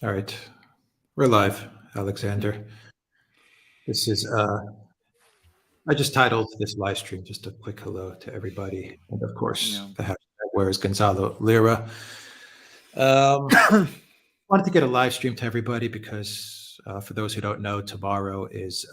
All right, we're live, Alexander. This is I just titled this live stream just a quick hello to everybody, and of Yeah. course the hashtag where is Gonzalo Lira. Wanted to get a live stream to everybody because for those who don't know, tomorrow is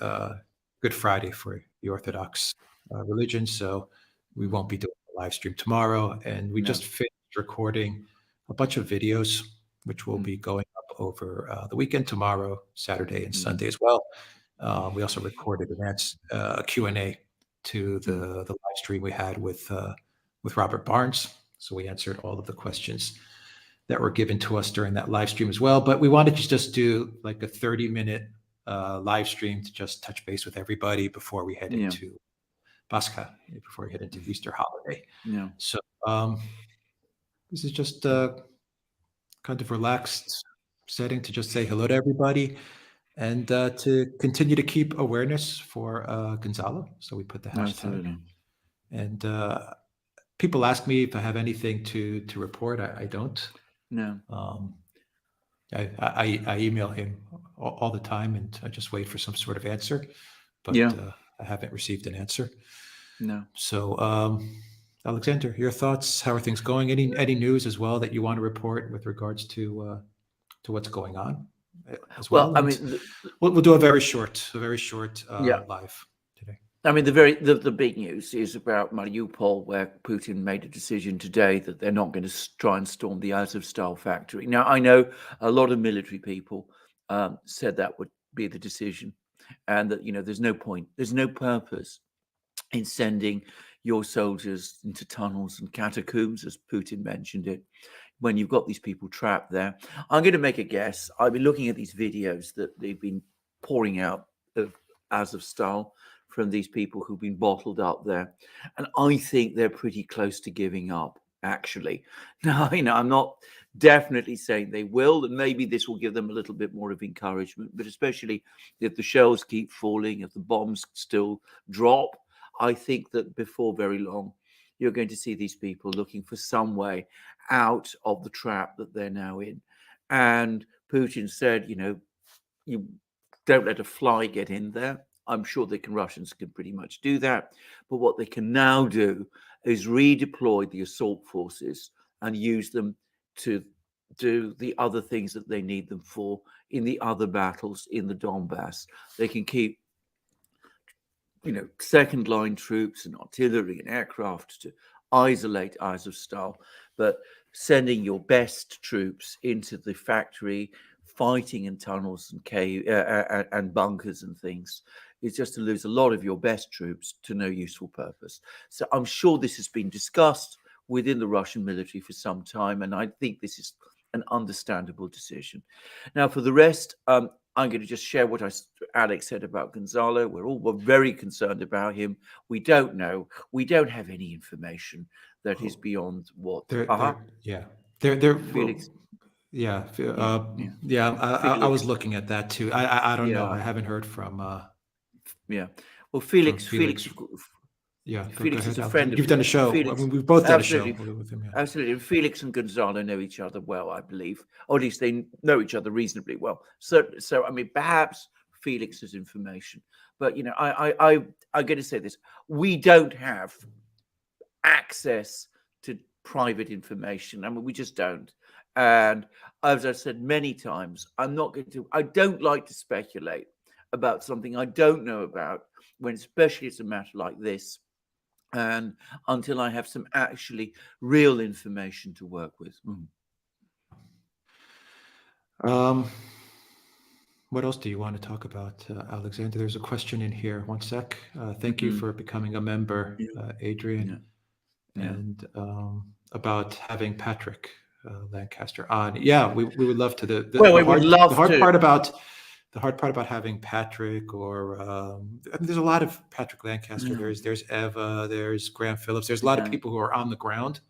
Good Friday for the Orthodox religion, so we won't be doing a live stream tomorrow. And we No. just finished recording a bunch of videos, which will Mm, be going up over the weekend, tomorrow, Saturday, and mm, Sunday as well. We also recorded a Q&A to mm, the live stream we had with Robert Barnes. So we answered all of the questions that were given to us during that live stream as well. But we wanted to just do like a 30-minute live stream to just touch base with everybody before we head yeah. into Pascha, before we head into Easter holiday. Yeah. So this is just kind of relaxed setting to just say hello to everybody and to continue to keep awareness for Gonzalo. So we put the hashtag. Absolutely. And people ask me if I have anything to report. I don't. No. Um, I email him all the time, and I just wait for some sort of answer, but Yeah. I haven't received an answer. No. So, Alexander, your thoughts? How are things going? Any news as well that you want to report with regards to what's going on as Well, well? I And mean, we'll do a very short yeah. live today. I mean, the big news is about Mariupol, where Putin made a decision today that they're not going to try and storm the Azov style factory. Now, I know a lot of military people said that would be the decision, and that there's no point, there's no purpose in sending your soldiers into tunnels and catacombs, as Putin mentioned it, when you've got these people trapped there. I'm going to make a guess. I've been looking at these videos that they've been pouring out of Azov style from these people who've been bottled up there. And I think they're pretty close to giving up, actually. Now, I'm not definitely saying they will, and maybe this will give them a little bit more of encouragement, but especially if the shells keep falling, if the bombs still drop, I think that before very long, you're going to see these people looking for some way out of the trap that they're now in. And Putin said, you don't let a fly get in there. I'm sure Russians can pretty much do that. But what they can now do is redeploy the assault forces and use them to do the other things that they need them for in the other battles in the Donbass. They can keep second line troops and artillery and aircraft to isolate Azovstal, but sending your best troops into the factory, fighting in tunnels and and bunkers and things, is just to lose a lot of your best troops to no useful purpose. So I'm sure this has been discussed within the Russian military for some time, and I think this is an understandable decision. Now, for the rest, I'm going to just share what Alex said about Gonzalo. We're very concerned about him. We don't know. We don't have any information that is Oh, beyond what. yeah, they're well, Felix. yeah, Yeah, yeah. yeah. I was Felix. looking at that too. I don't know. Yeah, I haven't heard yeah. Well, from Felix. Felix. Yeah, go Felix is ahead, a friend Alexander. of You've done a show. I Felix. mean, we've both done a show Absolutely, with him. Yeah. absolutely. And Felix and Gonzalo know each other well, I believe, or at least they know each other reasonably well. So I mean, perhaps Felix has information, but I'm going to say this: we don't have access to private information. I mean, we just don't. And as I've said many times, I don't like to speculate about something I don't know about, when especially it's a matter like this, and until I have some actually real information to work with. Um, what else do you want to talk about, Alexander? There's a question in here. One sec. Thank you Mm. for becoming a member, Yeah, Adrian, yeah, yeah. and about having Patrick Lancaster on. Yeah, we would love to. Well, we would The love hard to. part about having Patrick, or I mean, there's a lot of Patrick Lancaster. Yeah, There's Eva. There's Graham Phillips. There's a lot of yeah, people who are on the ground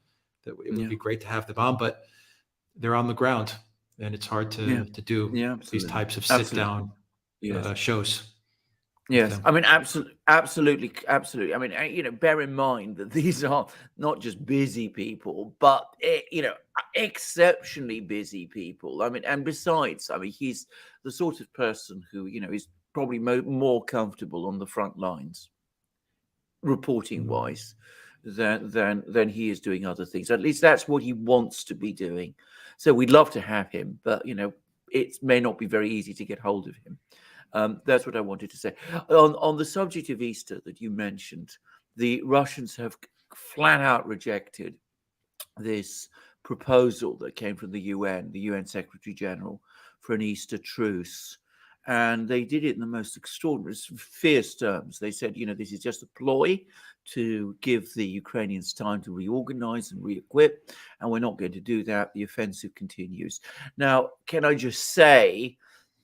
that it would yeah, be great to have them on, but they're on the ground, and it's hard yeah, to do yeah. these Absolutely, types of sit absolutely. down Yes. shows. Yes, them. I mean, absolutely. I mean, bear in mind that these are not just busy people, but exceptionally busy people. I mean, and besides, I mean, he's the sort of person who is probably more comfortable on the front lines, reporting wise, than he is doing other things. At least that's what he wants to be doing. So we'd love to have him, but it may not be very easy to get hold of him. That's what I wanted to say. On the subject of Easter that you mentioned, the Russians have flat out rejected this proposal that came from the UN Secretary General, for an Easter truce. And they did it in the most extraordinary, fierce terms. They said, this is just a ploy to give the Ukrainians time to reorganize and re-equip, and we're not going to do that. The offensive continues. Now, can I just say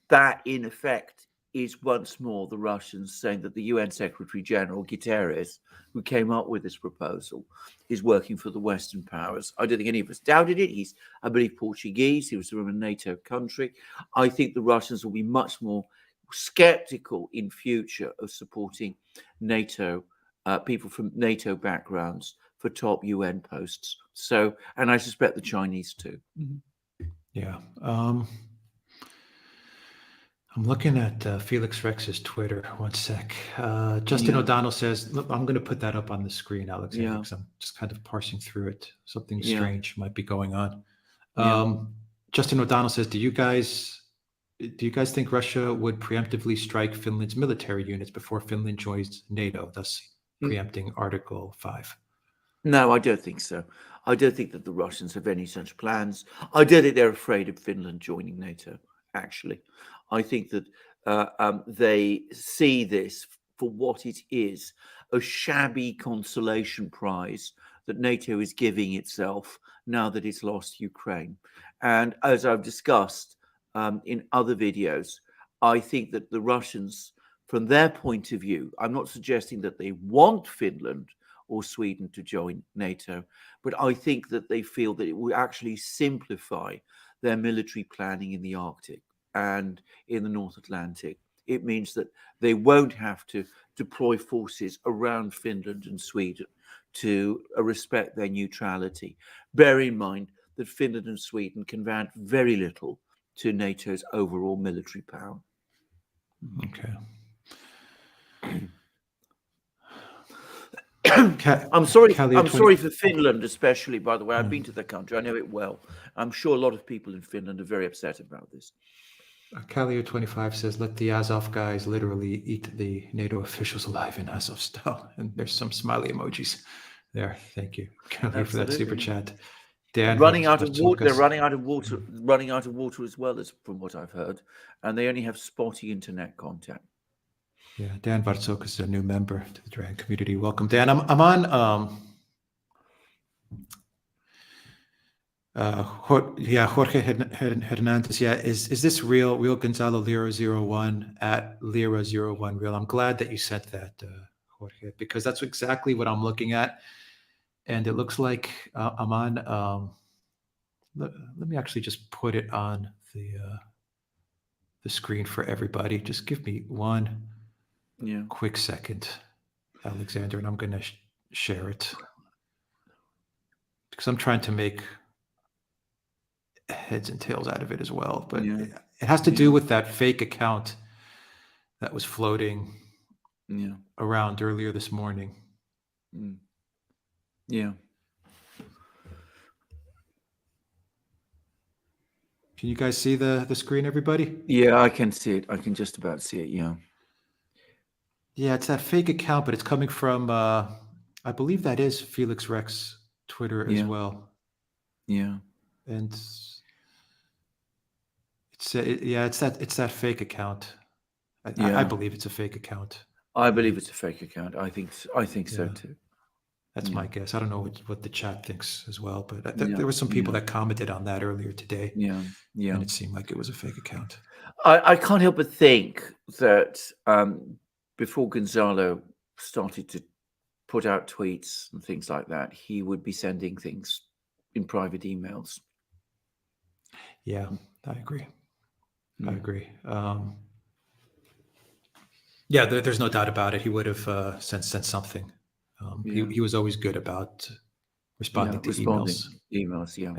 that, in effect, is once more the Russians saying that the UN Secretary General, Guterres, who came up with this proposal, is working for the Western powers. I don't think any of us doubted it. He's, I believe, Portuguese. He was from a NATO country. I think the Russians will be much more skeptical in future of supporting NATO, people from NATO backgrounds for top UN posts. So, and I suspect the Chinese too. Yeah. I'm looking at Felix Rex's Twitter. One sec. Justin O'Donnell says, look, I'm going to put that up on the screen, Alexander, because I'm just kind of parsing through it. Something strange might be going on. Justin O'Donnell says, do you guys think Russia would preemptively strike Finland's military units before Finland joins NATO, thus preempting Article 5? No, I don't think so. I don't think that the Russians have any such plans. I don't think they're afraid of Finland joining NATO, actually. I think that they see this for what it is, a shabby consolation prize that NATO is giving itself now that it's lost Ukraine. And as I've discussed in other videos, I think that the Russians, from their point of view, I'm not suggesting that they want Finland or Sweden to join NATO, but I think that they feel that it will actually simplify their military planning in the Arctic and in the North Atlantic. It means that they won't have to deploy forces around Finland and Sweden to respect their neutrality. Bear in mind that Finland and Sweden can add very little to NATO's overall military power. Okay. I'm sorry for Finland, especially, by the way. I've been to the country. I know it well. I'm sure a lot of people in Finland are very upset about this. Calio25 says, let the Azov guys literally eat the NATO officials alive in Azov style. And there's some smiley emojis there. Thank you, Calio, for that super chat. Dan, running out of water. They're running out of water as well, as from what I've heard, and they only have spotty internet contact. Yeah, Dan Vartsok is a new member to the Dragon community. Welcome, Dan. I'm on. Jorge Hernandez. Yeah, is this real? Real Gonzalo Lira 01 at Lira 01 real? I'm glad that you sent that, Jorge, because that's exactly what I'm looking at, and it looks like I'm on. Let me actually just put it on the screen for everybody. Just give me one quick second, Alexander, and I'm going to share it because I'm trying to make heads and tails out of it as well. But it has to do with that fake account that was floating around earlier this morning. Yeah. Can you guys see the screen, everybody? Yeah, I can see it. I can just about see it. Yeah. Yeah, it's that fake account, but it's coming from, I believe that is Felix Rex Twitter as well. Yeah. And it's that fake account. I believe it's a fake account. I believe it's a fake account. I think so too. That's my guess. I don't know what the chat thinks as well, but there were some people that commented on that earlier today. Yeah. And it seemed like it was a fake account. I can't help but think that before Gonzalo started to put out tweets and things like that, he would be sending things in private emails. Yeah, I agree. I agree. Yeah, there's no doubt about it. He would have sent something. Yeah, He was always good about yeah, responding to emails. responding emails. Yeah.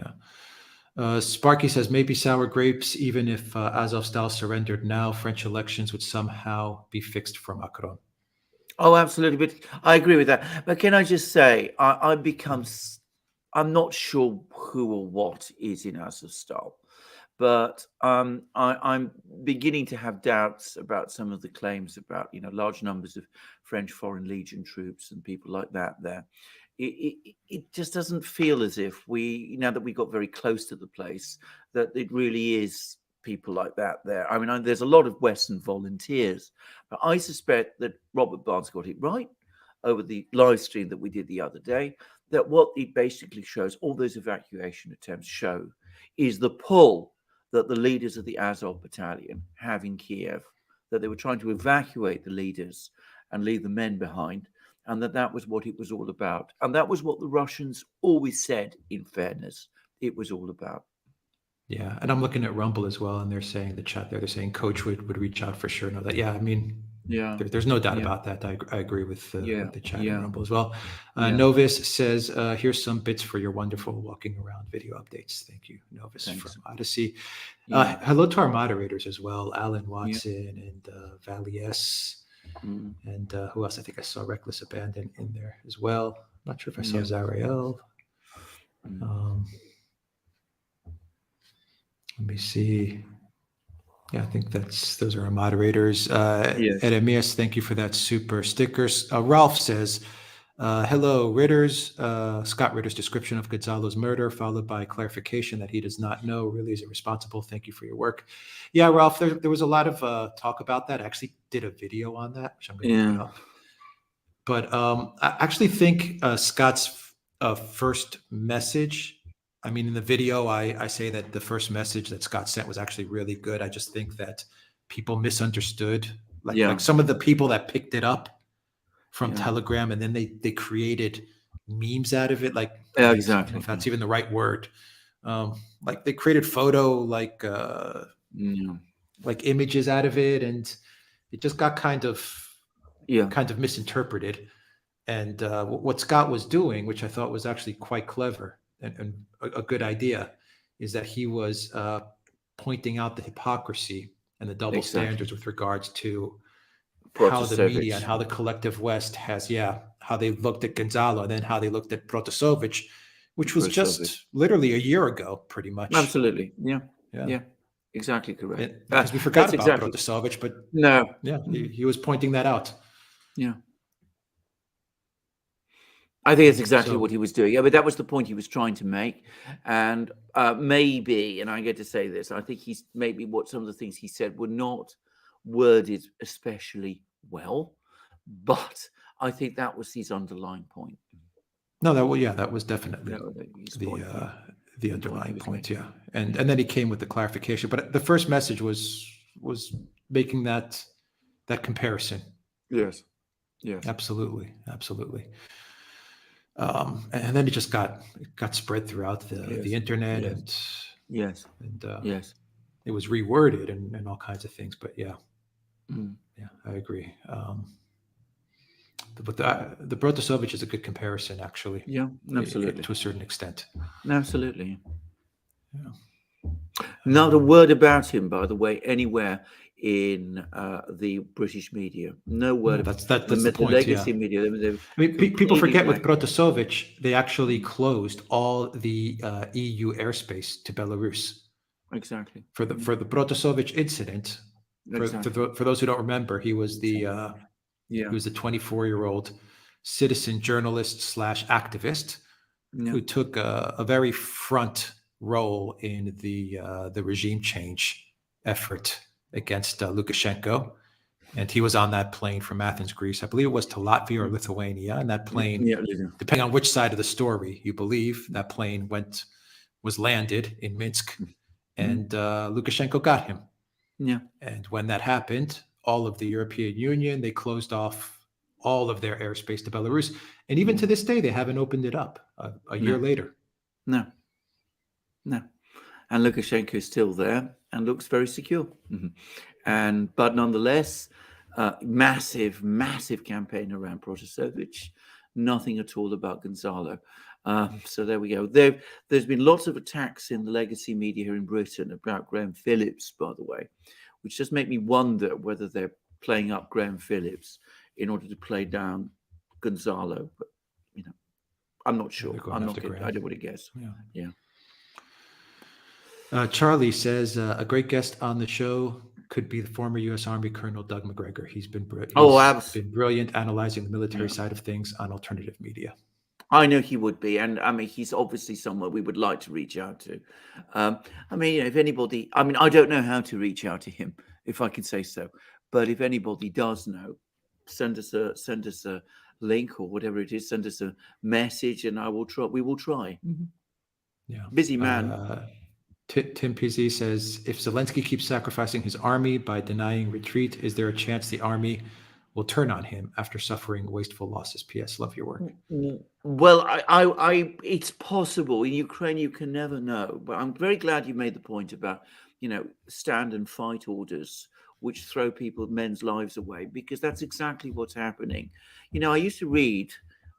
Yeah. Sparky says maybe sour grapes. Even if Azov style surrendered now, French elections would somehow be fixed for Macron. Oh, absolutely. But I agree with that. But can I just say, I'm not sure who or what is in Azovstal, but I'm beginning to have doubts about some of the claims about large numbers of French Foreign Legion troops and people like that there. It just doesn't feel as if now that we got very close to the place, that it really is people like that there. I mean, there's a lot of Western volunteers, but I suspect that Robert Barnes got it right over the live stream that we did the other day, that what it basically shows, all those evacuation attempts show, is the pull that the leaders of the Azov battalion have in Kiev, that they were trying to evacuate the leaders and leave the men behind, and that was what it was all about. And that was what the Russians always said, in fairness, it was all about. Yeah, and I'm looking at Rumble as well, and they're saying the chat there. They're saying Coach would reach out for sure. Know that. Yeah, I mean, Yeah, there's no doubt yeah, about that. I agree with yeah, the chat in yeah, Rumble as well. yeah. Novis says, "Here's some bits for your wonderful walking around video updates." Thank you, Novis Thanks. from Odyssey. Yeah, Hello to our moderators as well, Alan yeah. Watson and Valies, Mm, and who else? I think I saw Reckless Abandon in there as well. Not sure if I saw yeah. Zariel. Mm. Let me see. Yeah, I think those are our moderators. Yes. Eremias, thank you for that super stickers. Ralph says, hello, Scott Ritter's description of Gonzalo's murder, followed by clarification that he does not know, really is irresponsible. Thank you for your work. Yeah, Ralph, there was a lot of talk about that. I actually did a video on that, which I'm going to put Yeah. up. But I actually think Scott's first message, I mean, in the video, I say that the first message that Scott sent was actually really good. I just think that people misunderstood, Yeah. like some of the people that picked it up from Yeah. Telegram, and then they created memes out of it. Like, Yeah, I don't know exactly. if that's even the right word. Like they created photo, Yeah. like images out of it, and it just got kind of Yeah. misinterpreted. And what Scott was doing, which I thought was actually quite clever and a good idea, is that he was pointing out the hypocrisy and the double Exactly. standards with regards to how the media and how the collective West has, how they looked at Gonzalo and then how they looked at Protasevich, which was just literally a year ago, pretty much. Absolutely. Yeah. Yeah. Exactly correct. Because we forgot about Protasevich, but no. Yeah, he was pointing that out. Yeah. I think it's exactly what he was doing. Yeah, but that was the point he was trying to make. And maybe, and I get to say this, I think maybe what some of the things he said were not worded especially well, but I think that was his underlying point. No, that was definitely the underlying point. Yeah, and then he came with the clarification, but the first message was making that comparison. Yes. Absolutely. And then it just got spread throughout the internet, and yes, it was reworded and all kinds of things. But yeah, Mm. yeah, I agree. But the Protasevich is a good comparison, actually. Yeah, absolutely. To a certain extent. Absolutely. Yeah. Not a word about him, by the way, anywhere in the British media. No word about that's the point, legacy media. I mean, people forget with Protasevich, they actually closed all the EU airspace to Belarus. Exactly. For the Protasevich incident, for those who don't remember, he was the 24-year-old citizen journalist / activist who took a very front role in the regime change effort against Lukashenko. And he was on that plane from Athens, Greece. I believe it was to Latvia or Lithuania. And that plane, depending on which side of the story you believe, that plane was landed in Minsk, and Lukashenko got him. Yeah. And when that happened, all of the European Union, they closed off all of their airspace to Belarus. And even to this day, they haven't opened it up a year later. No. And Lukashenko is still there and looks very secure. But nonetheless, Massive, massive campaign around Protasevich. Nothing at all about Gonzalo. So there we go. There's been lots of attacks in the legacy media here in Britain about Graham Phillips, by the way, which just make me wonder whether they're playing up Graham Phillips in order to play down Gonzalo. But I'm not sure. I don't want to guess. Yeah. Charlie says a great guest on the show could be the former U.S. Army Colonel Doug McGregor. He's been brilliant analyzing the military side of things on alternative media. I know he would be, and I mean, he's obviously someone we would like to reach out to. I mean, if anybody, I mean, I don't know how to reach out to him, if I can say so, but if anybody does know, send us a link or whatever it is, send us a message, and we will try. Yeah, busy man. Tim PZ says, if Zelensky keeps sacrificing his army by denying retreat, is there a chance the army will turn on him after suffering wasteful losses? P.S. Love your work. Well, it's possible. In Ukraine, you can never know. But I'm very glad you made the point about, stand and fight orders, which throw men's lives away, because that's exactly what's happening. I used to read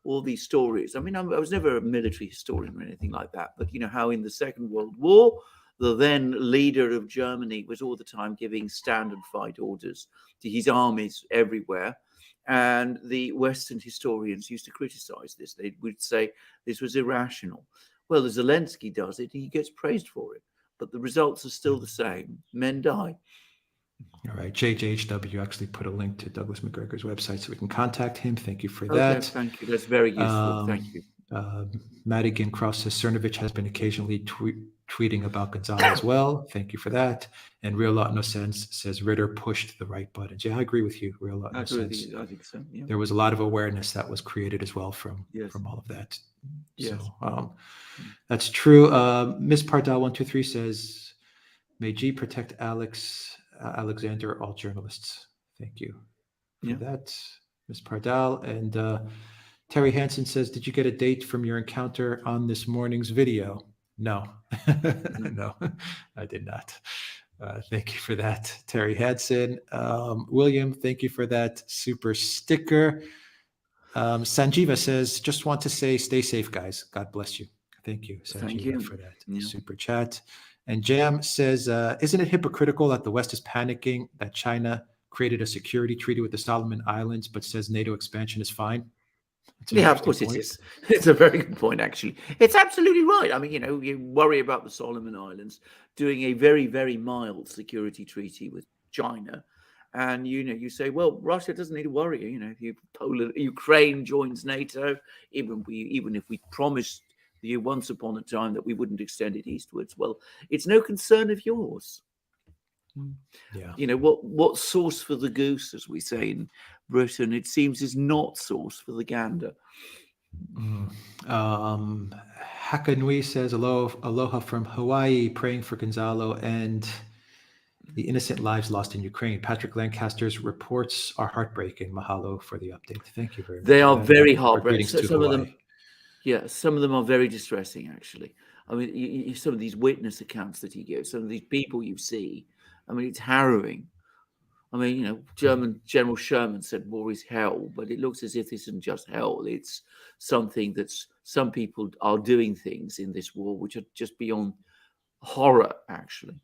all these stories. I mean, I was never a military historian or anything like that, but how in the Second World War, the then leader of Germany was all the time giving stand and fight orders to his armies everywhere. And the Western historians used to criticize this. They would say this was irrational. Well, as Zelensky does it, he gets praised for it. But the results are still the same. Men die. All right. JJHW actually put a link to Douglas McGregor's website so we can contact him. Thank you for that. Thank you. That's very useful. Thank you. Madigan Cross says Cernovich has been occasionally tweeting about Gonzalo as well. Thank you for that. And Real Lot No Sense says Ritter pushed the right buttons. Yeah, I agree with you. Real Lot No Sense. I think so. Yeah. There was a lot of awareness that was created as well from all of that. Yes. So that's true. Miss Pardal 123 says, may G protect Alexander, all journalists. Thank you for that, Miss Pardal. And Terry Hansen says, did you get a date from your encounter on this morning's video? No, no, I did not. Thank you for that, Terry Hansen. William, thank you for that super sticker. Sanjiva says, just want to say, stay safe, guys. God bless you. Thank you, Sanjiva, for that super chat. And Jam says, isn't it hypocritical that the West is panicking that China created a security treaty with the Solomon Islands, but says NATO expansion is fine? Yeah, of course it is. It's a very good point, actually. It's absolutely right. I mean, you worry about the Solomon Islands doing a very, very mild security treaty with China. And, you say, well, Russia doesn't need to worry. If Ukraine joins NATO, even if we promised you once upon a time that we wouldn't extend it eastwards, well, it's no concern of yours. Yeah. What sauce for the goose, as we say in Britain, it seems is not sauce for the gander. Hakanui says, aloha from Hawaii, praying for Gonzalo and the innocent lives lost in Ukraine. Patrick Lancaster's reports are heartbreaking. Mahalo for the update. Thank you very much. They are very heartbreaking. Some of them, some of them are very distressing, actually. I mean, some of these witness accounts that he gives, some of these people you see, I mean, it's harrowing. I mean, German General Sherman said war is hell, but it looks as if this isn't just hell. It's something that's some people are doing things in this war which are just beyond horror, actually.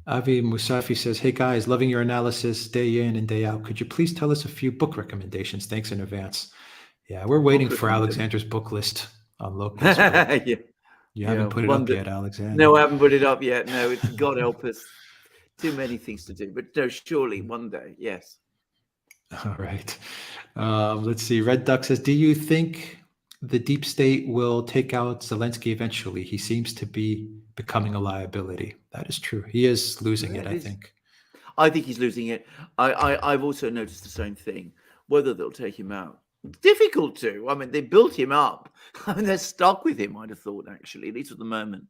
Avi Musafi says, hey guys, loving your analysis day in and day out. Could you please tell us a few book recommendations? Thanks in advance. Yeah, we're waiting for Alexander's book list on Locals. You haven't put it up yet, Alexander. No, I haven't put it up yet. No, it's God help us. Too many things to do, but no, surely one day, yes. All right. Let's see. Red Duck says, do you think the deep state will take out Zelensky eventually? He seems to be becoming a liability. That is true. He is losing it, I think. I think he's losing it. I've also noticed the same thing. Whether they'll take him out, difficult to. I mean, they built him up. I mean, they're stuck with him, I'd have thought, actually, at least at the moment.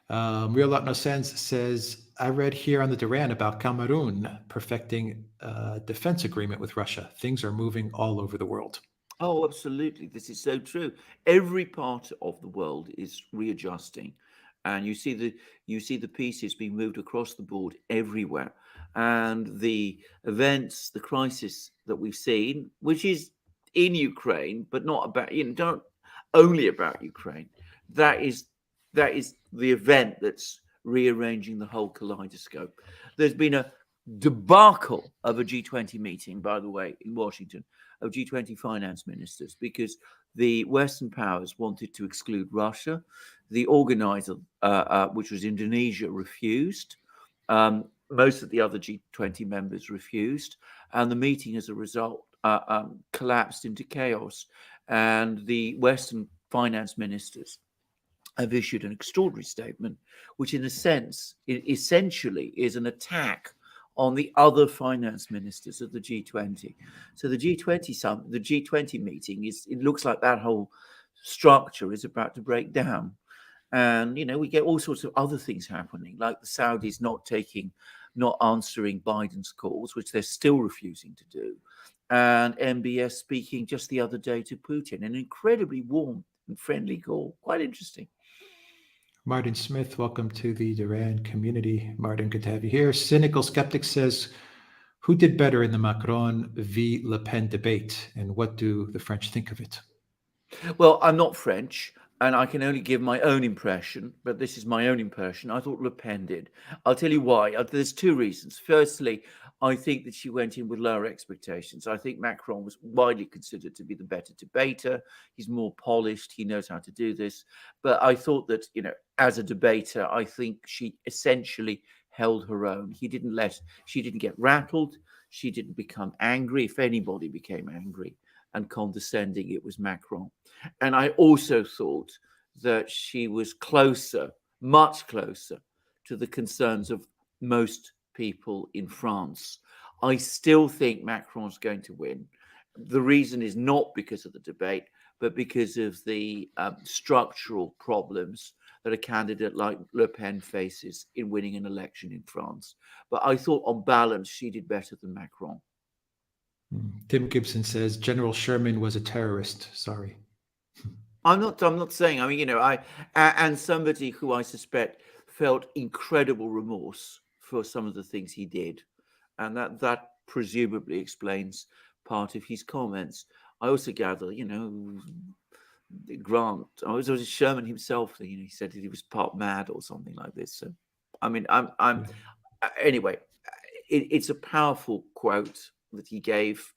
Real Lot No Sense says, I read here on the Duran about Cameroon perfecting a defense agreement with Russia. Things are moving all over the world. Oh, absolutely. This is so true. Every part of the world is readjusting. and you see the pieces being moved across the board everywhere, and the events, the crisis that we've seen, which is in Ukraine, but not about, don't only about Ukraine. That is the event that's rearranging the whole kaleidoscope. There's been a debacle of a G20 meeting, by the way, in Washington, of G20 finance ministers, because the Western powers wanted to exclude Russia. The organizer, which was Indonesia, refused. Most of the other G20 members refused, and the meeting, as a result, collapsed into chaos. And the Western finance ministers have issued an extraordinary statement, which, in a sense, essentially is an attack on the other finance ministers of the G20. So the G20 meeting it looks like that whole structure is about to break down. And we get all sorts of other things happening, like the Saudis not answering Biden's calls, which they're still refusing to do, and MBS speaking just the other day to Putin, an incredibly warm and friendly call. Quite interesting. Martin Smith, welcome to the Duran community. Martin, good to have you here. Cynical Skeptic says, who did better in the Macron v. Le Pen debate, and what do the French think of it? Well, I'm not French, and I can only give my own impression, but this is my own impression. I thought Le Pen did. I'll tell you why. There's two reasons. Firstly, I think that she went in with lower expectations. I think Macron was widely considered to be the better debater. He's more polished. He knows how to do this. But I thought that, as a debater, I think she essentially held her own. She didn't get rattled. She didn't become angry. If anybody became angry and condescending, it was Macron. And I also thought that she was closer, much closer, to the concerns of most people in France. I still think Macron's going to win. The reason is not because of the debate, but because of the structural problems that a candidate like Le Pen faces in winning an election in France. But I thought, on balance, she did better than Macron. Tim Gibson says General Sherman was a terrorist. Sorry. I'm not saying. I mean, and somebody who I suspect felt incredible remorse for some of the things he did, and that presumably explains part of his comments. I also gather, Grant. I was Sherman himself. He said that he was part mad or something like this. So, I mean, anyway. It's a powerful quote that he gave,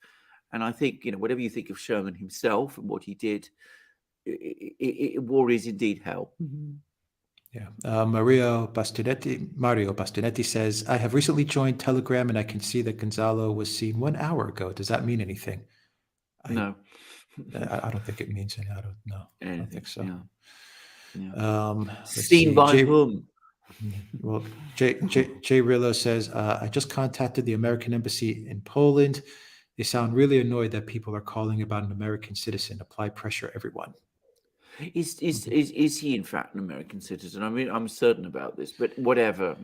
and I think whatever you think of Sherman himself and what he did, war is indeed hell. Mm-hmm. Yeah. Mario Bastinetti says, I have recently joined Telegram and I can see that Gonzalo was seen 1 hour ago. Does that mean anything? No. I don't think it means anything. I don't know. I don't think so. Yeah. Seen by whom? Well, Jay Rillo says, I just contacted the American embassy in Poland. They sound really annoyed that people are calling about an American citizen. Apply pressure, everyone. Is he in fact an American citizen? I mean, I'm certain about this, but whatever.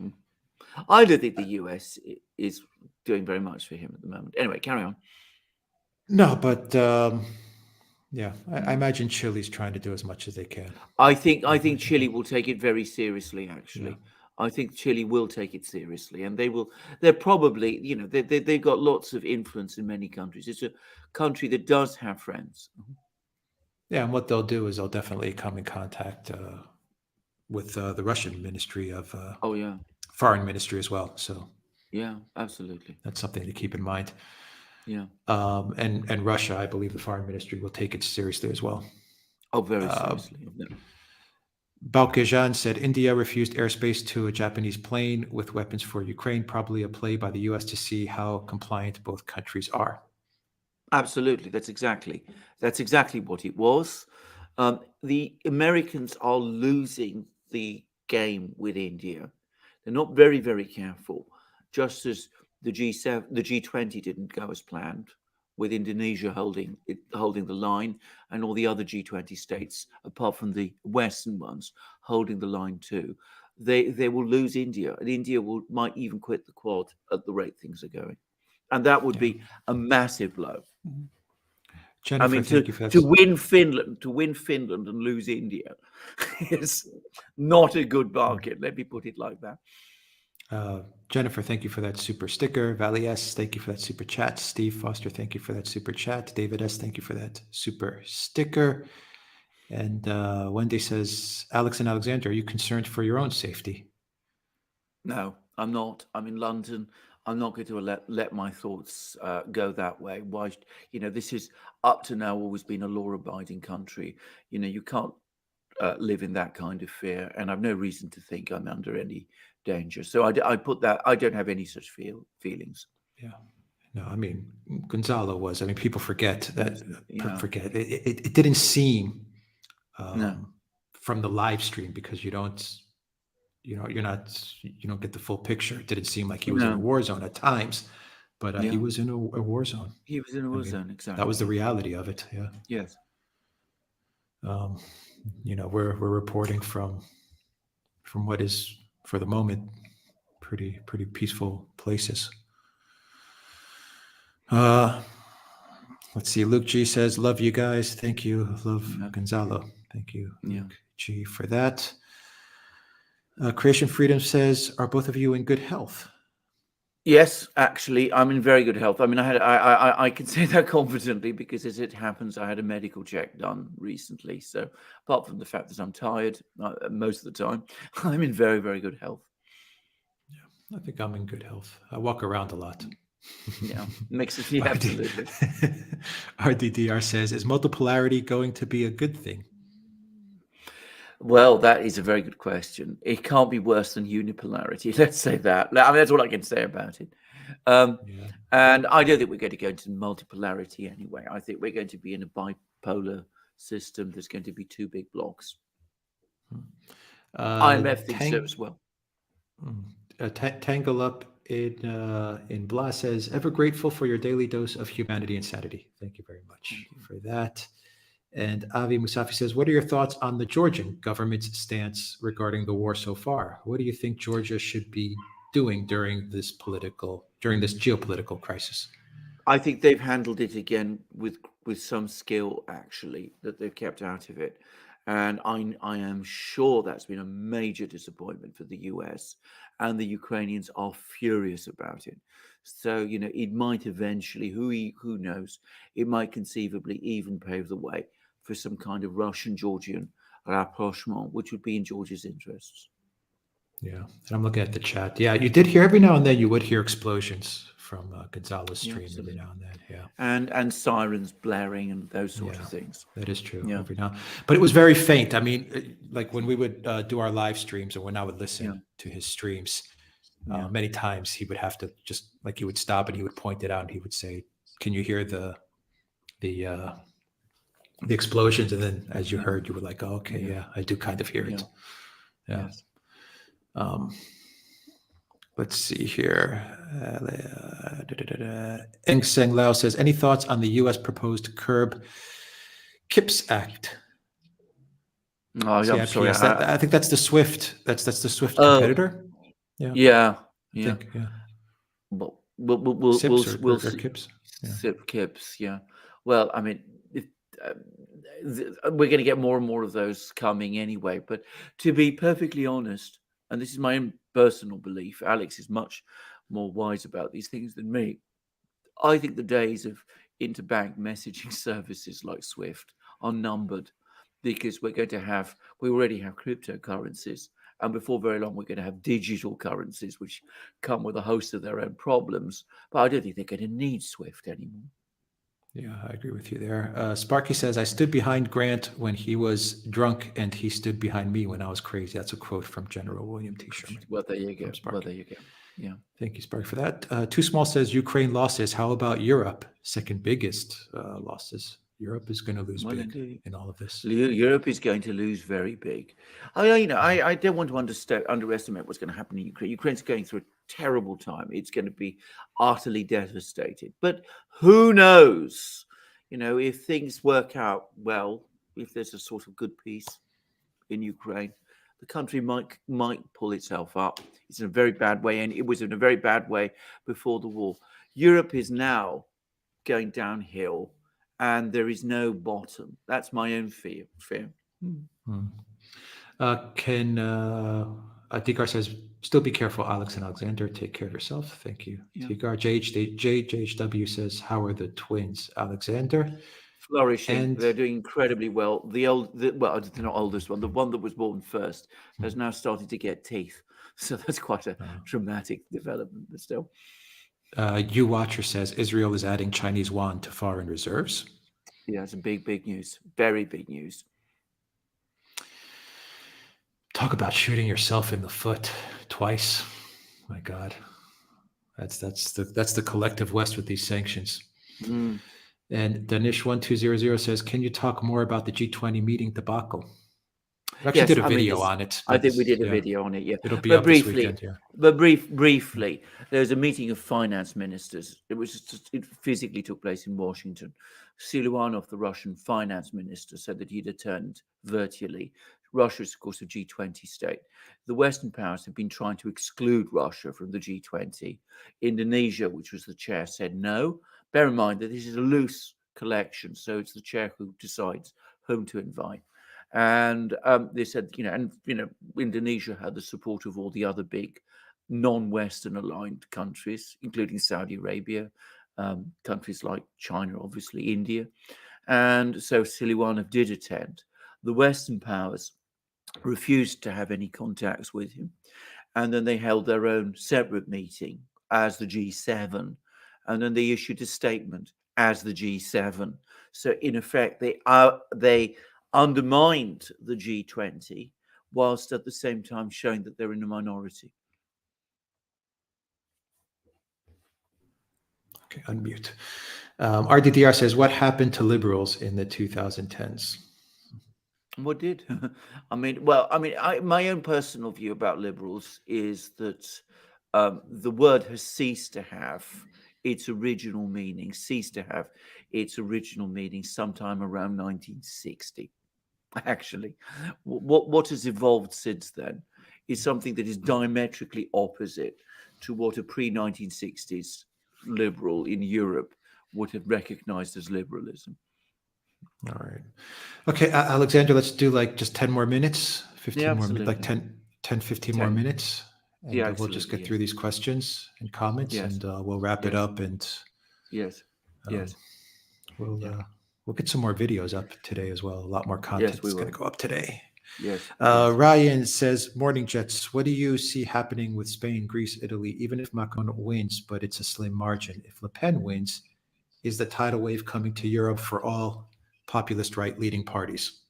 I don't think the US is doing very much for him at the moment. Anyway, carry on. No, but yeah, I imagine Chile's trying to do as much as they can. I think Chile will take it very seriously, actually. Yeah. I think Chile will take it seriously, and they're probably, they've got lots of influence in many countries. It's a country that does have friends. Yeah, and what they'll do is they'll definitely come in contact with the Russian Ministry of Foreign Ministry as well. So yeah, absolutely. That's something to keep in mind. Yeah. And Russia, I believe the Foreign Ministry will take it seriously as well. Oh, very seriously. Balkejan said India refused airspace to a Japanese plane with weapons for Ukraine, probably a play by the US to see how compliant both countries are. Absolutely. That's exactly what it was. The Americans are losing the game with India. They're not very, very careful, just as the G20 didn't go as planned, with Indonesia holding the line, and all the other G20 states, apart from the Western ones, holding the line too. They will lose India, and India might even quit the Quad at the rate things are going. And that would be a massive blow. Jennifer, thank you for that. to win Finland and lose India is not a good bargain. Let me put it like that. Jennifer, thank you for that super sticker. Valley S, thank you for that super chat. Steve Foster, thank you for that super chat. David S, thank you for that super sticker. And Wendy says, Alex and Alexander, are you concerned for your own safety? No, I'm not. I'm in London. I'm not going to let my thoughts go that way. Why? This is up to now always been a law-abiding country. You can't live in that kind of fear, and I've no reason to think I'm under any danger. So I put that. I don't have any such feelings. Yeah. No, I mean, Gonzalo was. I mean, people forget that. Yeah. Forget it didn't seem No. from the live stream because you don't get the full picture. It didn't seem like he was in a No. war zone at times, but Yeah. he was in a war zone. He was in a war zone, exactly. That was the reality of it. Yeah. Yes. We're reporting from what is for the moment pretty peaceful places. Let's see. Luke G says, "Love you guys. Thank you. Love Gonzalo. Thank you, Luke G, for that." Creation Freedom says, "Are both of you in good health?" Yes, actually, I'm in very good health. I mean, I can say that confidently because, as it happens, I had a medical check done recently. So, apart from the fact that I'm tired most of the time, I'm in very, very good health. Yeah, I think I'm in good health. I walk around a lot. Yeah, makes it absolutely. RDDR says, "Is multipolarity going to be a good thing?" Well, that is a very good question. It can't be worse than unipolarity. Let's say that. I mean, that's all I can say about it. And I don't think we're going to go into multipolarity anyway. I think we're going to be in a bipolar system. There's going to be two big blocks. IMF thinks so as well. Tangle Up in Blah says, "Ever grateful for your daily dose of humanity and sanity." Thank you very much for that. And Avi Musafi says, "What are your thoughts on the Georgian government's stance regarding the war so far? What do you think Georgia should be doing during this geopolitical crisis?" I think they've handled it again with some skill, actually, that they've kept out of it. And I am sure that's been a major disappointment for the US, and the Ukrainians are furious about it. So, it might eventually, who knows, it might conceivably even pave the way for some kind of Russian-Georgian rapprochement, which would be in Georgia's interests. Yeah, and I'm looking at the chat. Yeah, you did hear every now and then. You would hear explosions from Gonzalo's stream every now and then. Yeah, and sirens blaring and those sort of things. That is true. Yeah. Every now, but it was very faint. I mean, like when we would do our live streams, or when I would listen to his streams, many times he would have to just he would stop and he would point it out and he would say, "Can you hear the explosions?" And then, as you heard, you were like, "Oh, okay, yeah, I do kind of hear it." Yeah. Yes. Let's see here. Eng Seng Lao says, "Any thoughts on the U.S. proposed Curb KIPS Act?" Oh, I'm sorry. I think that's the SWIFT. That's the SWIFT competitor. Yeah. I think, yeah. But we'll see. KIPS. KIPS. Yeah. Well, I mean, we're going to get more and more of those coming anyway. But to be perfectly honest, and this is my own personal belief, Alex is much more wise about these things than me. I think the days of interbank messaging services like SWIFT are numbered, because we already have cryptocurrencies, and before very long we're going to have digital currencies which come with a host of their own problems. But I don't think they're going to need SWIFT anymore. Yeah, I agree with you there. Sparky says, "I stood behind Grant when he was drunk, and he stood behind me when I was crazy." That's a quote from General William T. Sherman. Well, there you go. Yeah. Thank you, Sparky, for that. Too Small says, "Ukraine losses. How about Europe? Second biggest losses. Europe is going to lose big in all of this." Europe is going to lose very big. I don't want to underestimate what's going to happen in Ukraine. Ukraine's going through a terrible time. It's going to be utterly devastated. But who knows? If things work out well, if there's a sort of good peace in Ukraine, the country might pull itself up. It's in a very bad way, and it was in a very bad way before the war. Europe is now going downhill, and there is no bottom. That's my own fear. Tigar says, still be careful, Alex and Alexander. Take care of yourself. Thank you. Yeah. Tigar, JHW says, how are the twins, Alexander? Flourishing. And They're doing incredibly well. Well, they're not oldest one. The one that was born first has now started to get teeth. So that's quite a dramatic development, but still. You Watcher says Israel is adding Chinese yuan to foreign reserves. Yeah, it's a big news. Very big news. Talk about shooting yourself in the foot twice. My God, that's the collective West with these sanctions. Mm. And Danish1200 says, can you talk more about the G20 meeting debacle? We actually did a video on it. I think we did a video on it, yeah. It'll be up this weekend, yeah. But briefly, there was a meeting of finance ministers. It physically took place in Washington. Siluanov, the Russian finance minister, said that he'd attend virtually. Russia is, of course, a G20 state. The Western powers have been trying to exclude Russia from the G20. Indonesia, which was the chair, said no. Bear in mind that this is a loose collection, so it's the chair who decides whom to invite. And they said, Indonesia had the support of all the other big non-Western aligned countries, including Saudi Arabia, countries like China, obviously, India. And so Siluanov did attend. The Western powers refused to have any contacts with him. And then they held their own separate meeting as the G7. And then they issued a statement as the G7. So in effect, they undermined the G20 whilst at the same time showing that they're in a minority. Okay, unmute. RDDR says, what happened to liberals in the 2010s? What did? My own personal view about liberals is that the word has ceased to have its original meaning sometime around 1960. Actually, what has evolved since then is something that is diametrically opposite to what a pre-1960s liberal in Europe would have recognized as liberalism. All right. Okay, Alexander, let's do just 10 more minutes, 15 more minutes, like 10, 15 more minutes. And we'll just get through these questions and comments, and we'll wrap it up. And we'll get some more videos up today as well. A lot more content is going to go up today. Ryan says, morning, Jets. What do you see happening with Spain, Greece, Italy, even if Macron wins, but it's a slim margin? If Le Pen wins, is the tidal wave coming to Europe for all populist right leading parties?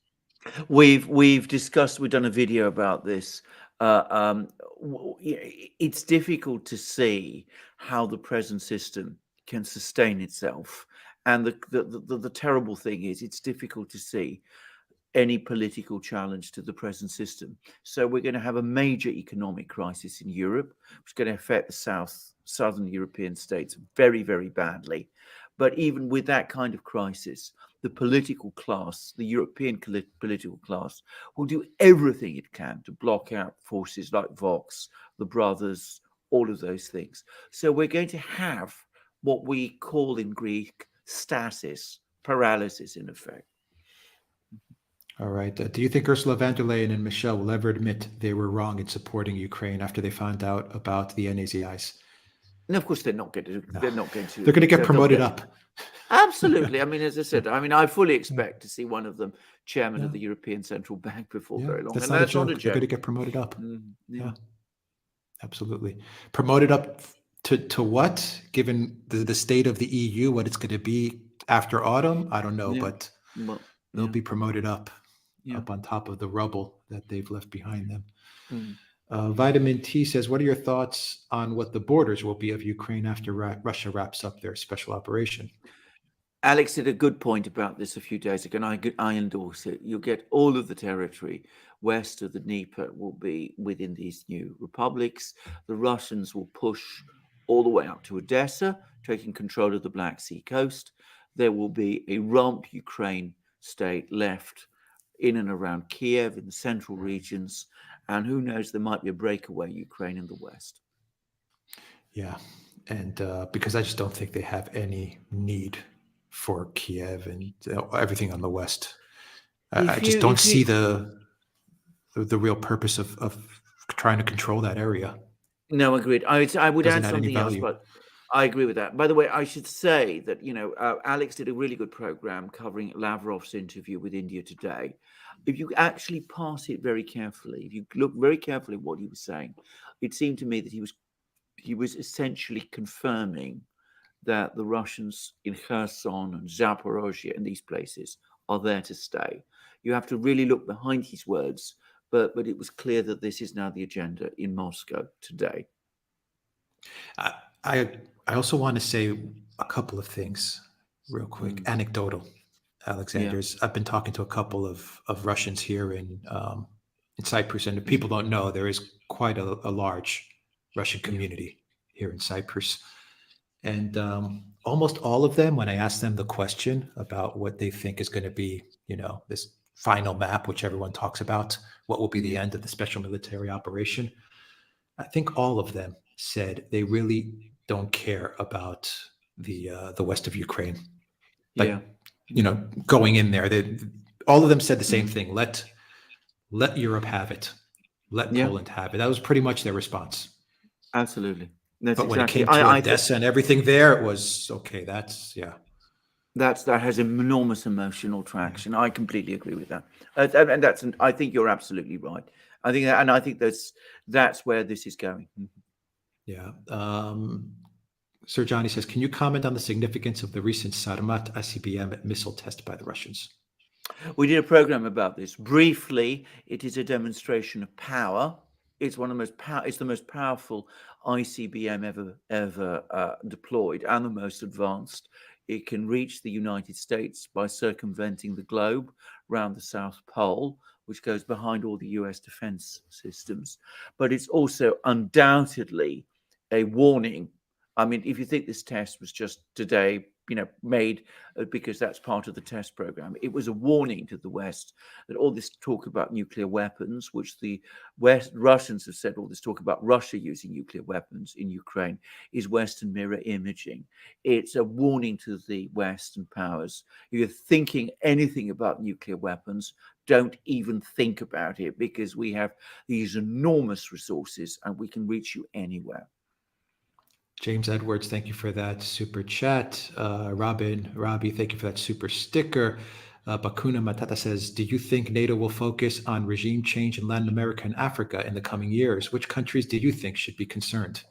We've discussed, we've done a video about this. It's difficult to see how the present system can sustain itself. And the terrible thing is it's difficult to see any political challenge to the present system. So we're going to have a major economic crisis in Europe, which is going to affect the southern European states very, very badly. But even with that kind of crisis, the political class, the European political class, will do everything it can to block out forces like Vox, the Brothers, all of those things. So we're going to have what we call in Greek stasis, paralysis in effect. All right. Do you think Ursula von der Leyen and Michel will ever admit they were wrong in supporting Ukraine after they found out about the NAZIs? No, of course they're not going to. They're not going to. They're going to get promoted up. Absolutely. I mean, as I said, I fully expect to see one of them chairman of the European Central Bank before very long. That's not a joke. They're going to get promoted up. Absolutely. Promoted up to what? Given the state of the EU, what it's going to be after autumn? I don't know, but they'll be promoted up on top of the rubble that they've left behind them. Vitamin T says, what are your thoughts on what the borders will be of Ukraine after Russia wraps up their special operation? Alex did a good point about this a few days ago, and I endorse it. You'll get all of the territory west of the Dnieper will be within these new republics. The Russians will push all the way up to Odessa, taking control of the Black Sea coast. There will be a rump Ukraine state left in and around Kiev in the central regions. And who knows, there might be a breakaway Ukraine in the west. Yeah. And because I just don't think they have any need for Kiev and everything on the West. I If just you, don't if see you, the real purpose of trying to control that area. No, agreed. I would Doesn't add add any something else, value. but I agree with that. By the way, I should say that, Alex did a really good program covering Lavrov's interview with India today. If you actually parse it very carefully, if you look very carefully at what he was saying, it seemed to me that he was essentially confirming that the Russians in Kherson and Zaporozhye and these places are there to stay. You have to really look behind his words, but it was clear that this is now the agenda in Moscow today. I I, I also want to say a couple of things real quick, Mm, anecdotal. yeah, Alexander's. I've been talking to a couple of Russians here in Cyprus, and if people don't know, there is quite a large Russian yeah, community here in Cyprus. And almost all of them, when I ask them the question about what they think is going to be, this final map, which everyone talks about, what will be the yeah, end of the special military operation, I think all of them said they really don't care about the west of Ukraine. yeah, Like, going in there, all of them said the same mm, thing. Let Europe have it. Let yeah, Poland have it. That was pretty much their response. absolutely. That's But when it exactly. came to I think Odessa and everything there, it was okay. That's yeah. that has enormous emotional Yeah. traction. I completely agree with that, and I think you're absolutely right. I think that, and I think that's where this is going. Yeah. Sir Johnny says, can you comment on the significance of the recent Sarmat ICBM missile test by the Russians? We did a program about this briefly. It is a demonstration of power. It's one of the most It's the most powerful ICBM ever deployed, and the most advanced. It can reach the United States by circumventing the globe around the South Pole, which goes behind all the US defense systems. But it's also undoubtedly a warning. I mean, if you think this test was just today, made because that's part of the test program. It was a warning to the West that all this talk about nuclear weapons, which the Russians have said, all this talk about Russia using nuclear weapons in Ukraine, is Western mirror imaging. It's a warning to the Western powers. If you're thinking anything about nuclear weapons, don't even think about it, because we have these enormous resources and we can reach you anywhere. James Edwards, thank you for that super chat. Robbie, thank you for that super sticker. Bakuna Matata says, do you think NATO will focus on regime change in Latin America and Africa in the coming years? Which countries do you think should be concerned?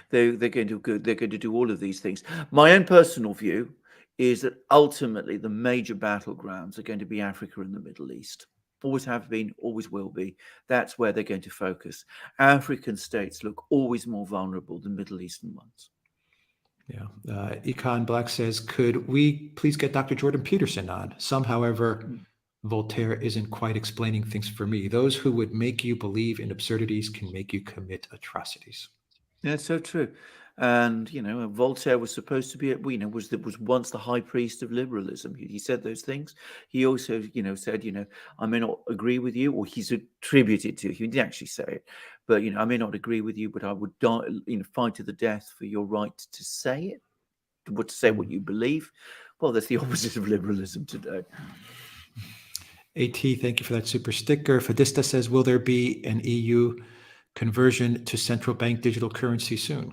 They're going to do all of these things. My own personal view is that ultimately the major battlegrounds are going to be Africa and the Middle East. Always have been, always will be. That's where they're going to focus. African states look always more vulnerable than Middle Eastern ones. Yeah. Econ Black says, could we please get Dr. Jordan Peterson on? Some, however, Voltaire isn't quite explaining things for me. Those who would make you believe in absurdities can make you commit atrocities. That's so true. And Voltaire was supposed to be, was once the high priest of liberalism. He said those things. He also, said, I may not agree with you, or he's attributed to. He didn't actually say it, but I may not agree with you, but I would die, fight to the death for your right to say it, to say what you believe. Well, that's the opposite of liberalism today. AT, thank you for that super sticker. Fadista says, will there be an EU conversion to central bank digital currency soon?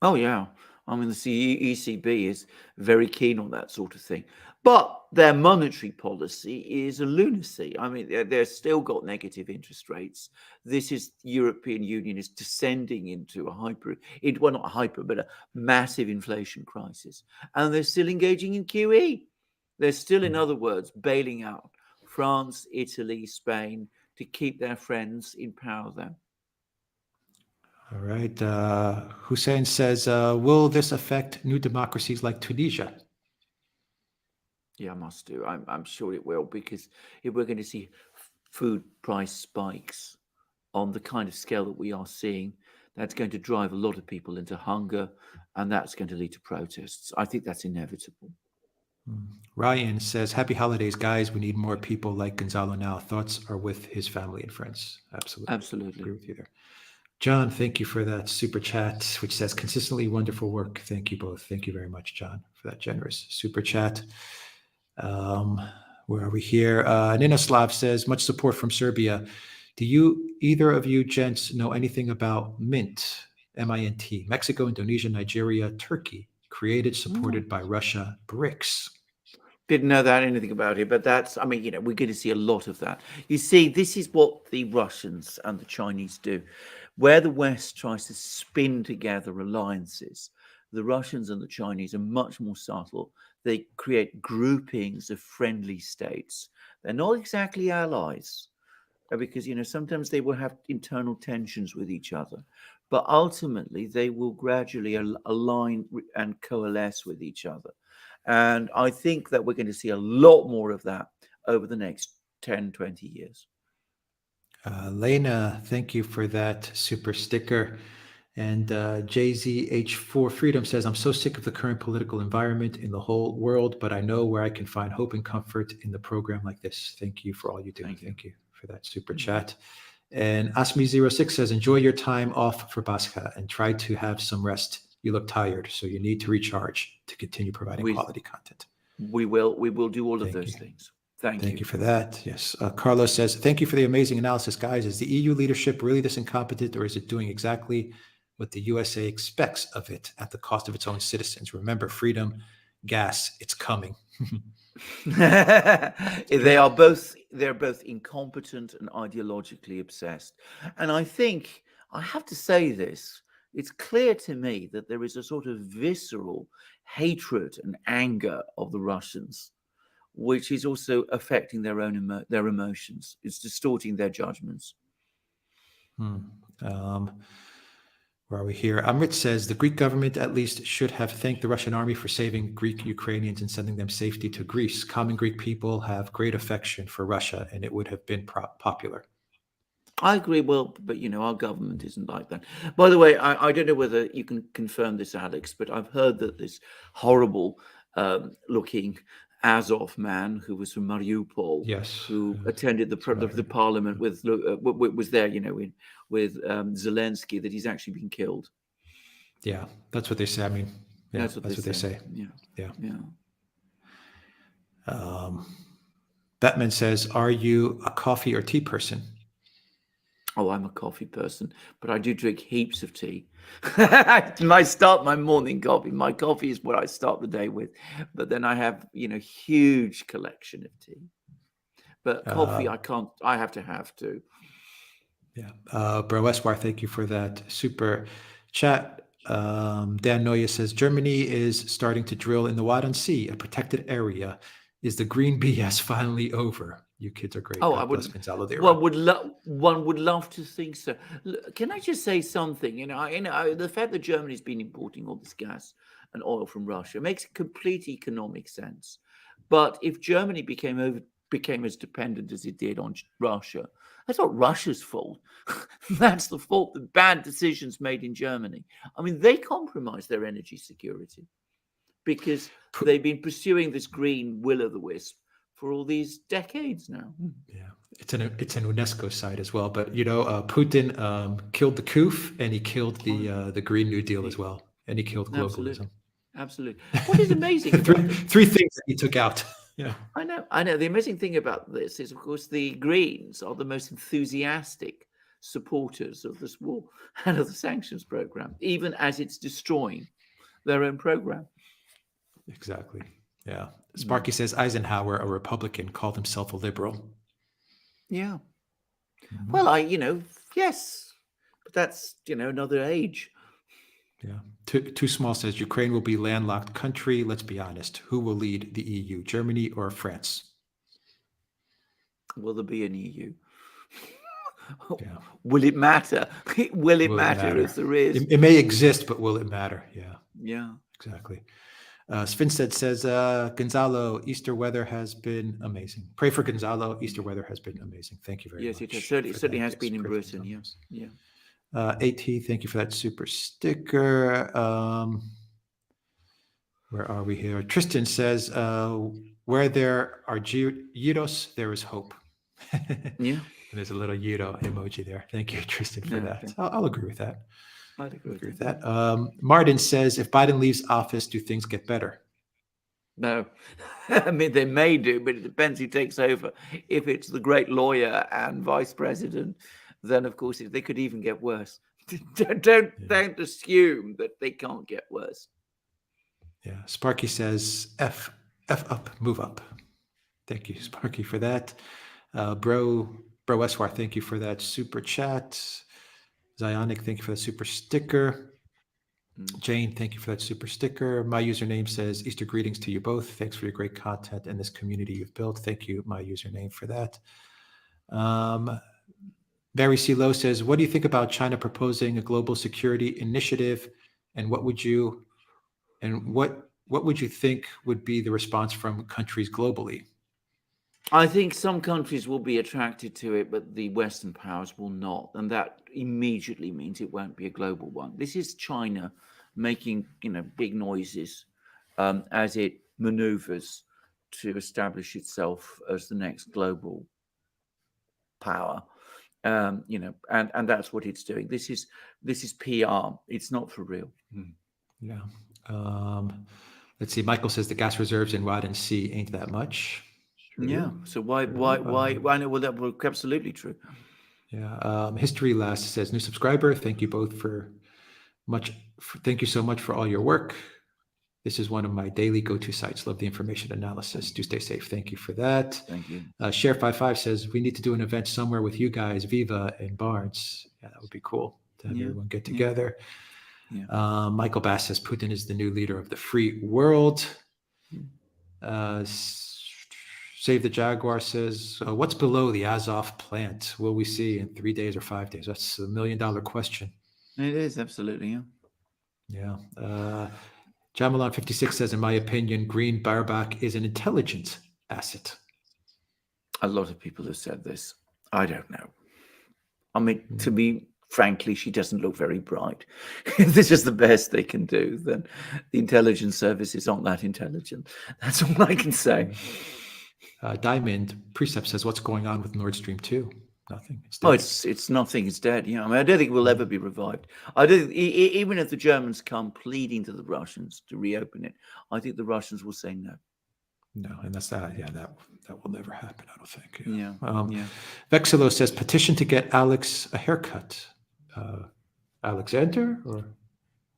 Oh, yeah. I mean, the ECB is very keen on that sort of thing. But their monetary policy is a lunacy. I mean, they're still got negative interest rates. This is European Union is descending into not a hyper, but a massive inflation crisis. And they're still engaging in QE. They're still, in other words, bailing out France, Italy, Spain to keep their friends in power there. All right. Hussein says, will this affect new democracies like Tunisia? Yeah, must do. I'm sure it will, because if we're going to see food price spikes on the kind of scale that we are seeing, that's going to drive a lot of people into hunger, and that's going to lead to protests. I think that's inevitable. Ryan says, happy holidays, guys. We need more people like Gonzalo now. Thoughts are with his family and friends. Absolutely. Absolutely. Agree with you there. John, thank you for that super chat, which says consistently wonderful work. Thank you both. Thank you very much, John, for that generous super chat. Where are we here? Ninoslav says, much support from Serbia. Do you, either of you gents, know anything about MINT, MINT, Mexico, Indonesia, Nigeria, Turkey, created, supported by Russia, BRICS? Didn't know that anything about it, but that's, I mean, we're going to see a lot of that. You see, this is what the Russians and the Chinese do. Where the West tries to spin together alliances, the Russians and the Chinese are much more subtle. They create groupings of friendly states. They're not exactly allies, because, sometimes they will have internal tensions with each other. But ultimately, they will gradually align and coalesce with each other. And I think that we're going to see a lot more of that over the next 10, 20 years. Lena, thank you for that super sticker. And JZH4 Freedom says, I'm so sick of the current political environment in the whole world, but I know where I can find hope and comfort in the program like this. Thank you for all you do. Thank you for that super chat. And Asmi06 says, enjoy your time off for Pascha and try to have some rest. You look tired, so you need to recharge to continue providing quality content. We will do all of those things. Thank you for that. Yes. Carlos says, thank you for the amazing analysis, guys. Is the EU leadership really this incompetent, or is it doing exactly what the USA expects of it at the cost of its own citizens? Remember, freedom, gas, it's coming. They're both incompetent and ideologically obsessed. And I think I have to say this. It's clear to me that there is a sort of visceral hatred and anger of the Russians, which is also affecting their emotions. It's distorting their judgments. Where are we here? Amrit says the Greek government at least should have thanked the Russian army for saving Greek Ukrainians and sending them safety to Greece. Common Greek people have great affection for Russia, and it would have been popular. I agree. Well, but our government isn't like that. By the way, I don't know whether you can confirm this, Alex, but I've heard that this horrible looking Azov man who was from Mariupol, who attended the parliament was there, with Zelensky, that he's actually been killed. Yeah, that's what they say. I mean, yeah, that's what they say. Yeah. Batman says, are you a coffee or tea person? Oh, I'm a coffee person, but I do drink heaps of tea. I start my morning coffee. My coffee is what I start the day with, but then I have, huge collection of tea. But coffee, I have to have too. Yeah. Bro Esquire, thank you for that super chat. Dan Noya says, Germany is starting to drill in the Wadden Sea, a protected area. Is the green BS finally over? You kids are great. Oh, one would love to think so. Can I just say something? The fact that Germany's been importing all this gas and oil from Russia makes complete economic sense. But if Germany became as dependent as it did on Russia, that's not Russia's fault. That's the fault of bad decisions made in Germany. I mean, they compromised their energy security because they've been pursuing this green will-o'-the-wisp for all these decades now. Yeah, it's an UNESCO site as well. But Putin killed the coup, and he killed the Green New Deal as well, and he killed globalism. Absolutely. What is amazing? three things that he took out. Yeah, I know. The amazing thing about this is, of course, the Greens are the most enthusiastic supporters of this war and of the sanctions program, even as it's destroying their own program. Exactly. Yeah. Sparky says Eisenhower, a Republican, called himself a liberal. Yeah. Mm-hmm. Well, yes, but that's, another age. Yeah. Too Small says Ukraine will be landlocked country. Let's be honest. Who will lead the EU, Germany or France? Will there be an EU? Yeah. Will it matter? Will it matter if there is? It may exist, but will it matter? Yeah. Yeah. Exactly. Svinstead says, Gonzalo, Easter weather has been amazing. Pray for Gonzalo. Easter weather has been amazing. Thank you very much. Yes, it certainly has been in Britain. Yes. Yeah. AT, thank you for that super sticker. Where are we here? Tristan says, where there are gyros, there is hope. Yeah. And there's a little Euro emoji there. Thank you, Tristan, for Yeah, that. okay. I'll agree with that. I'd agree Agree with that. that. Martin says, if Biden leaves office, do things get better? No, I mean, they may do, but it depends who takes over. If it's the great lawyer and vice president, then of course they could even get worse. Don't assume that they can't get worse. Yeah. Sparky says, F up, move up. Thank you, Sparky, for that. Bro Eswar, thank you for that super chat. Zionic, thank you for that super sticker. Jane, thank you for that super sticker. My username says, Easter greetings to you both. Thanks for your great content and this community you've built. Thank you, my username, for that. Barry C. Lowe says, what do you think about China proposing a global security initiative? And what would you think would be the response from countries globally? I think some countries will be attracted to it, but the Western powers will not. And that immediately means it won't be a global one. This is China making, big noises as it maneuvers to establish itself as the next global power. And that's what it's doing. This is PR. It's not for real. Yeah. Let's see. Michael says the gas reserves in Rod and Sea ain't that much. True. Yeah. So why? Well, that was absolutely true. Yeah. History Last says, new subscriber. Thank you both thank you so much for all your work. This is one of my daily go-to sites. Love the information analysis. Do stay safe. Thank you for that. Thank you. Share55 says, we need to do an event somewhere with you guys, Viva and Barnes. Yeah, that would be cool to have everyone get together. Yeah. Michael Bass says, Putin is the new leader of the free world. Save the Jaguar says, what's below the Azov plant? Will we see in 3 days or 5 days? That's $1 million question. It is, absolutely, yeah. Jamalon 56 says, in my opinion, green buyback is an intelligent asset. A lot of people have said this. I don't know. I mean, to me, frankly, she doesn't look very bright. If this is the best they can do, then the intelligence services aren't that intelligent. That's all I can say. Diamond Precept says, what's going on with Nord Stream 2? Nothing. It's dead. It's nothing. It's dead. Yeah. I mean, I don't think it will ever be revived. I don't. Even if the Germans come pleading to the Russians to reopen it, I think the Russians will say no. No, and that's that. Yeah, that will never happen, I don't think. Yeah. Vexilo says, petition to get Alex a haircut. Alexander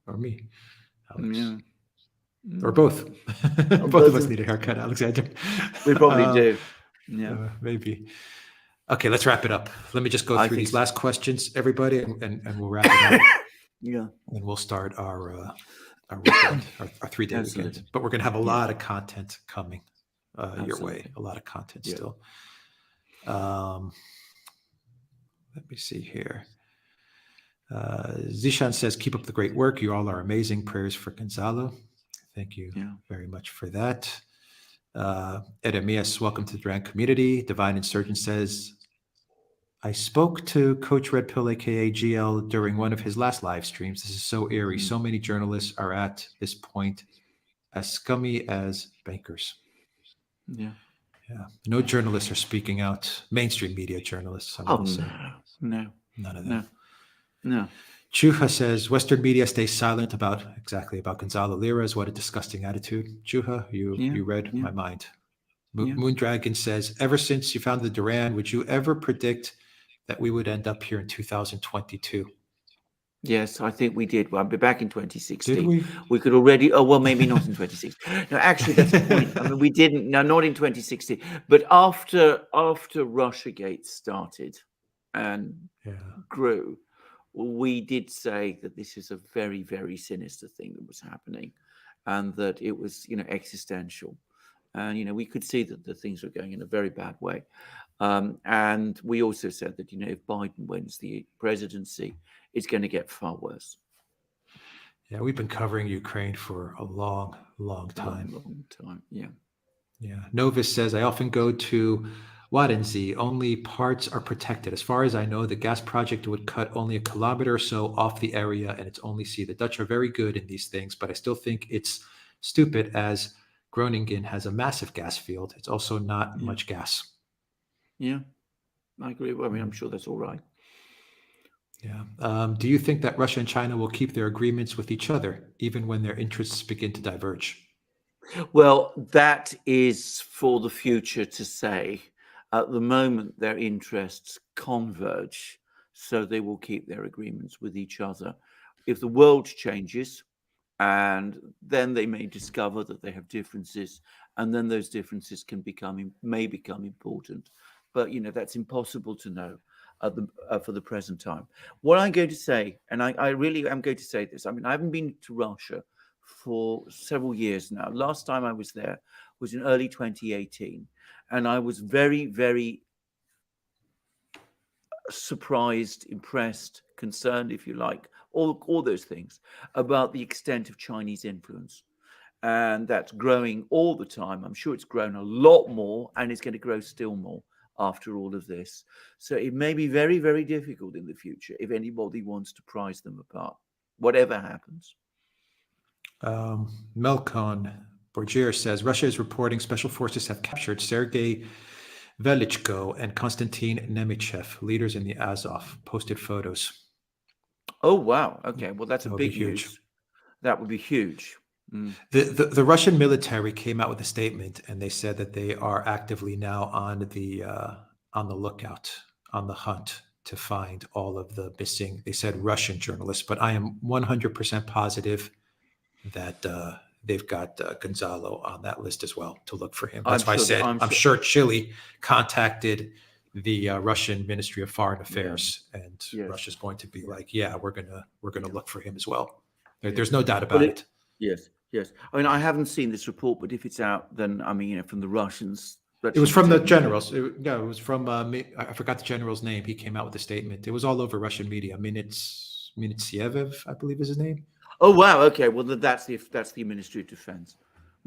or me? Alex. Yeah. Or both. Both of us need a haircut, Alexander. We probably do. Yeah. Maybe. Okay, let's wrap it up. Let me just go through these last questions, everybody, and we'll wrap it up. Yeah. And we'll start our weekend, our 3-day weekend. But we're going to have a lot of content coming your way. A lot of content still. Let me see here. Zishan says, keep up the great work. You all are amazing. Prayers for Gonzalo. Thank you very much for that. Eremias, welcome to the Duran community. Divine Insurgent says, I spoke to Coach Red Pill, aka GL, during one of his last live streams. This is so eerie. So many journalists are at this point as scummy as bankers. Yeah. No journalists are speaking out. Mainstream media journalists. No. None of them. No. Chuha says, Western media stays silent about Gonzalo Lira's. What a disgusting attitude. Chuha, you read my mind. Moondragon says, ever since you found the Duran, would you ever predict that we would end up here in 2022? Yes, I think we did. Well, I'll be back in 2016. Did we? We could already. Oh, well, maybe not in 2016. No, actually, that's the point. I mean, we didn't. No, not in 2016. But after Russiagate started and grew, we did say that this is a very, very sinister thing that was happening, and that it was, existential. And we could see that the things were going in a very bad way. And we also said that if Biden wins the presidency, it's going to get far worse. Yeah, we've been covering Ukraine for a long, long time. Long time, yeah. Yeah. Novus says, I often go to Wadensee. Only parts are protected. As far as I know, the gas project would cut only a kilometer or so off the area, and it's only sea. The Dutch are very good in these things, but I still think it's stupid as Groningen has a massive gas field. It's also not much gas. Yeah. I agree. I mean, I'm sure that's all right. Yeah. Do you think that Russia and China will keep their agreements with each other, even when their interests begin to diverge? Well, that is for the future to say. At the moment, their interests converge, so they will keep their agreements with each other. If the world changes, and then they may discover that they have differences, and then those differences may become important. But that's impossible to know for the present time. What I'm going to say, and I really am going to say this. I mean, I haven't been to Russia for several years now. Last time I was there was in early 2018, and I was very, very surprised, impressed, concerned, if you like, all those things about the extent of Chinese influence. And that's growing all the time. I'm sure it's grown a lot more, and it's going to grow still more after all of this. So it may be very, very difficult in the future if anybody wants to prize them apart, whatever happens. Melkon Borgier says Russia is reporting special forces have captured Sergei Velichko and Konstantin Nemichev, leaders in the Azov. Posted photos. Oh, wow. Okay. Well, that's That a would be big huge. news. That would be huge. The Russian military came out with a statement, and they said that they are actively now on the lookout, on the hunt to find all of the missing. They said Russian journalists, but I am 100% positive that they've got Gonzalo on that list as well to look for him. That's why I said I'm sure Chile contacted the Russian Ministry of Foreign Affairs, and Russia's going to be like, yeah, we're gonna look for him as well. There's no doubt about it. Yes. I mean, I haven't seen this report, but if it's out, then I mean, from the Russians. It was from the generals. It was from I forgot the general's name. He came out with a statement. It was all over Russian media. Minitsiev, I believe is his name. Oh wow! Okay, well that's the Ministry of Defense,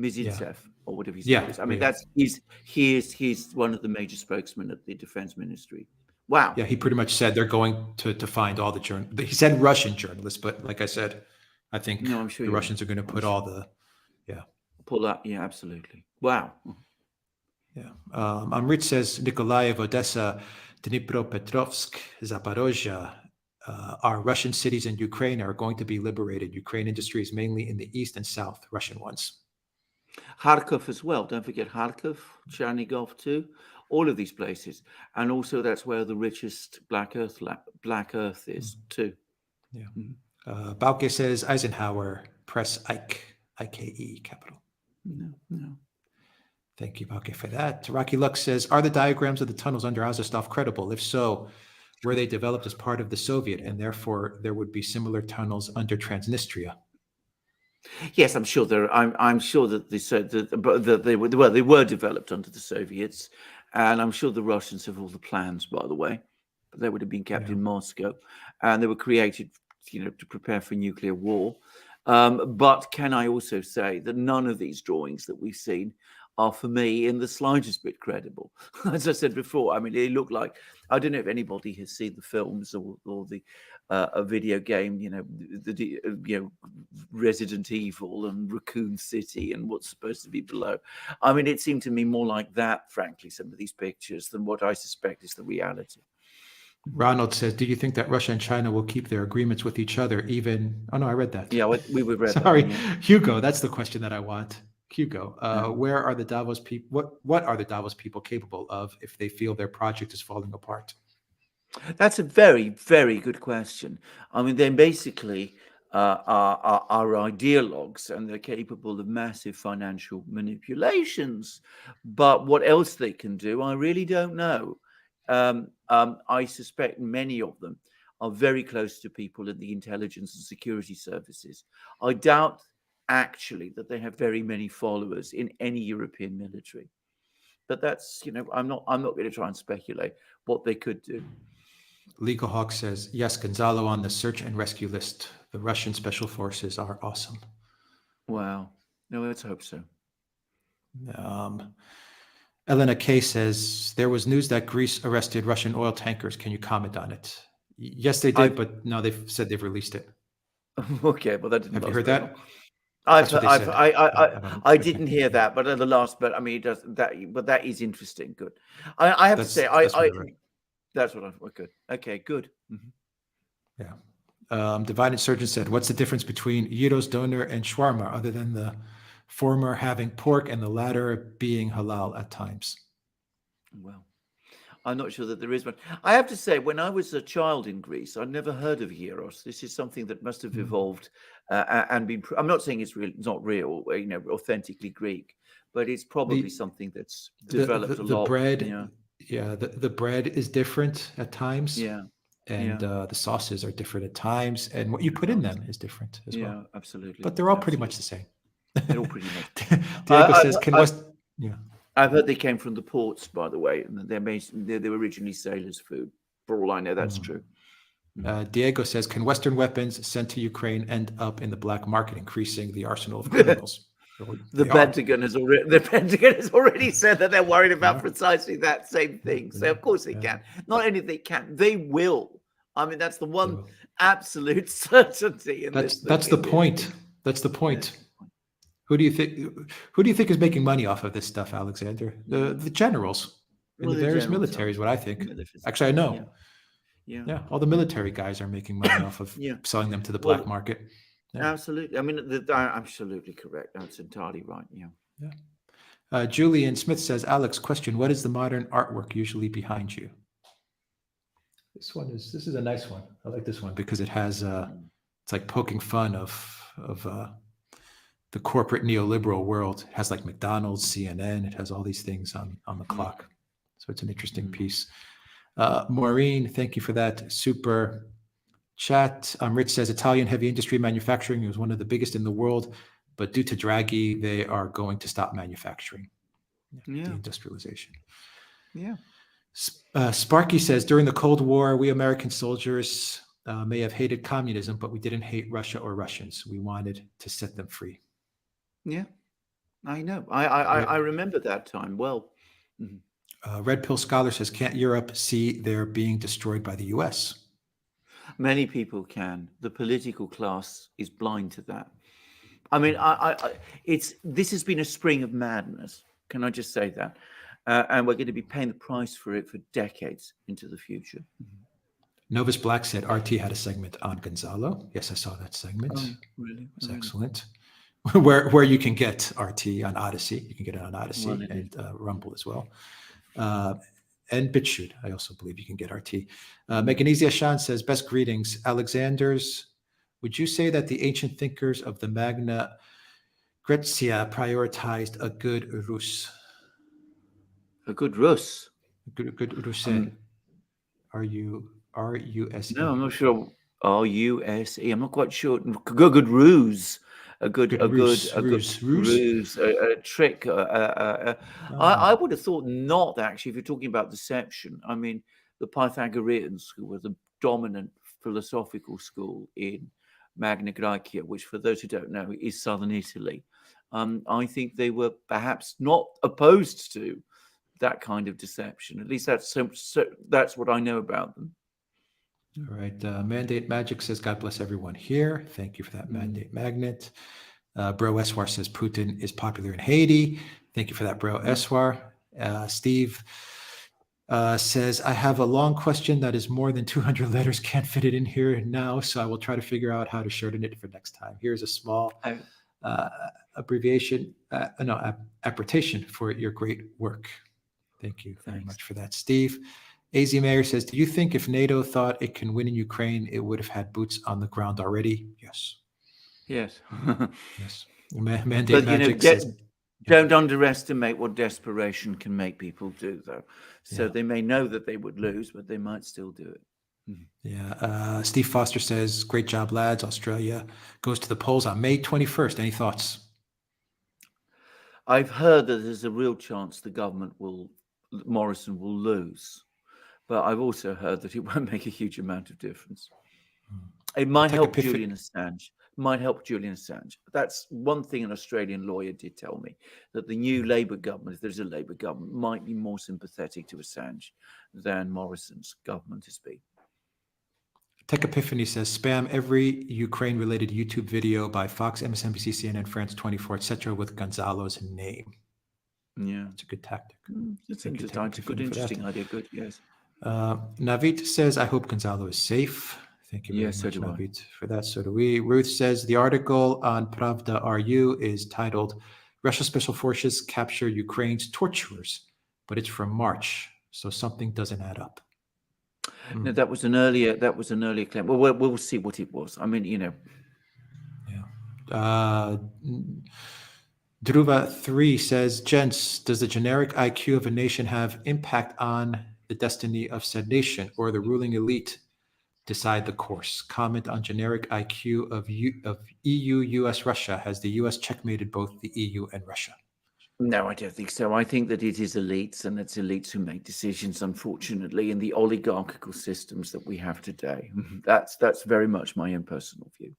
Mizintsev or whatever his name is. I mean, he's one of the major spokesmen at the Defense Ministry. Wow. Yeah, he pretty much said they're going to find all the journalists. He said Russian journalists, but like I said, I think the Russians are going to put all the pull up. Yeah, absolutely. Wow. Yeah. Amrit says Nikolaev, Odessa, Dnipropetrovsk, Zaporozhye are Russian cities in Ukraine are going to be liberated. Ukraine industry is mainly in the east and south, Russian ones. Kharkov as well. Don't forget Kharkov, Chernigov too. All of these places, and also that's where the richest black earth is too. Yeah. Bauke says Eisenhower press Ike, IKE capital. No. Thank you, Bauke, for that. Rocky Lux says, are the diagrams of the tunnels under Azov credible? If so, were they developed as part of the Soviet, and therefore there would be similar tunnels under Transnistria? Yes, I'm sure I'm sure that they were developed under the Soviets, and I'm sure the Russians have all the plans, by the way, but they would have been kept in Moscow, and they were created, to prepare for nuclear war. But can I also say that none of these drawings that we've seen are, for me, in the slightest bit credible. As I said before, I mean, they look like, I don't know if anybody has seen the films or the a video game, Resident Evil and Raccoon City and what's supposed to be below. I mean, it seemed to me more like that, frankly, some of these pictures, than what I suspect is the reality. Ronald says, do you think that Russia and China will keep their agreements with each other even... Oh, no, I read that. Yeah, we read Sorry, that. Yeah. Hugo, that's the question that I want. Hugo, where are the Davos people? What are the Davos people capable of if they feel their project is falling apart? That's a very, very good question. I mean, they basically are ideologues, and they're capable of massive financial manipulations. But what else they can do, I really don't know. I suspect many of them are very close to people in the intelligence and security services. I doubt actually that they have very many followers in any European military. But that's, I'm not going to try and speculate what they could do. Legal Hawk says, yes, Gonzalo on the search and rescue list. The Russian special forces are awesome. Wow. No, let's hope so. Elena K says, there was news that Greece arrested Russian oil tankers. Can you comment on it? Yes, they did, but no, they've said they've released it. Okay, well, that didn't. Have you heard that? I didn't hear that, but I mean, it does that. But that is interesting. Good. I have to say, That's what I've good. Okay, good. Yeah. Divine Insurgent said, what's the difference between gyros, doner, and shawarma, other than the former having pork and the latter being halal at times? Well, I'm not sure that there is one. I have to say, when I was a child in Greece, I'd never heard of gyros. This is something that must have evolved and been. I'm not saying it's real, it's not real, authentically Greek, but it's probably The something that's the developed a the lot. Yeah, bread, yeah, the bread is different at times, yeah, and yeah. the sauces are different at times, and what you put in them is different as well. Yeah, absolutely, But they're all pretty much the absolutely. same. They're all pretty much. Diego I, says, "Can I, West?" Yeah. I've heard they came from the ports, by the way, and they were originally sailors' food. For all I know, that's true. Diego says, "Can Western weapons sent to Ukraine end up in the black market, increasing the arsenal of criminals?" The They are. Pentagon has already said that they're worried about precisely that same thing. So of course they can. Not only they can, they will. I mean, that's the one absolute certainty in this. That's the point. That's the point. Who do you think is making money off of this stuff, Alexander? The generals in the various militaries. What I think. Actually, I know. Yeah, all the military guys are making money off of selling them to the black market. Yeah. Absolutely. I mean, absolutely correct. That's entirely right. Yeah. Julian Smith says, Alex, question: what is the modern artwork usually behind you? This is a nice one. I like this one because it has it's like poking fun of the corporate neoliberal world. It has like McDonald's, CNN. It has all these things on the clock. So it's an interesting piece. Maureen, thank you for that super chat. Rich says, Italian heavy industry manufacturing was one of the biggest in the world, but due to Draghi, they are going to stop manufacturing. Deindustrialization. Yeah. Sparky says, during the Cold War, we American soldiers may have hated communism, but we didn't hate Russia or Russians. We wanted to set them free. Yeah, I know. I remember that time well. Red Pill Scholar says, can't Europe see they're being destroyed by the US? Many people can. The political class is blind to that. I mean, this has been a spring of madness. Can I just say that? And we're going to be paying the price for it for decades into the future. Novus Black said RT had a segment on Gonzalo. Yes, I saw that segment. Oh, really? It's excellent. Where you can get RT on Odyssey. You can get it on Odyssey and Rumble as well. And BitChute. I also believe you can get RT. Meganizia Shan says, best greetings. Alexanders, would you say that the ancient thinkers of the Magna Graecia prioritized a good Rus? A good Rus? A good Rus. R-U-S-E. No, I'm not sure. R-U-S-E. I'm not quite sure. Good ruse. A ruse, a trick. I would have thought not, actually, if you're talking about deception. I mean, the Pythagoreans, who were the dominant philosophical school in Magna Graecia, which, for those who don't know, is southern Italy. I think they were perhaps not opposed to that kind of deception. At least that's what I know about them. All right. Mandate Magic says, God bless everyone here. Thank you for that Mandate Magnet. Bro Eswar says, Putin is popular in Haiti. Thank you for that, Bro Eswar. Steve says, I have a long question that is more than 200 letters. Can't fit it in here now, so I will try to figure out how to shorten it for next time. Here's a small abbreviation, apportation for your great work. Thank you very much for that, Steve. AZ Mayor says, do you think if NATO thought it can win in Ukraine, it would have had boots on the ground already? Yes. Yes. Yes. Mandate Magic says, don't underestimate what desperation can make people do, though. So they may know that they would lose, but they might still do it. Yeah. Steve Foster says, great job, lads. Australia goes to the polls on May 21st. Any thoughts? I've heard that there's a real chance Morrison will lose. But I've also heard that it won't make a huge amount of difference. It might help Julian Assange. That's one thing an Australian lawyer did tell me, that the new Labour government, if there's a Labour government, might be more sympathetic to Assange than Morrison's government has been. Tech Epiphany says, spam every Ukraine-related YouTube video by Fox, MSNBC, CNN, France 24, etc. with Gonzalo's name. Yeah. It's a good tactic. It's a good, interesting idea. Good, yes. Navid says, I hope Gonzalo is safe. Thank you very Yes, so much, do I. Navid, for that. So do we. Ruth says, the article on Pravda RU is titled, Russia Special Forces Capture Ukraine's Torturers, but it's from March, so something doesn't add up. No, that was an earlier claim. Well, we'll see what it was. I mean, Yeah. Dhruva 3 says, Gents, does the generic IQ of a nation have impact on the destiny of said nation, or the ruling elite decide the course? Comment on generic IQ of EU, US, Russia. Has the US checkmated both the EU and Russia? No, I don't think so. I think that it is elites, and it's elites who make decisions, unfortunately, in the oligarchical systems that we have today. That's very much my own personal view.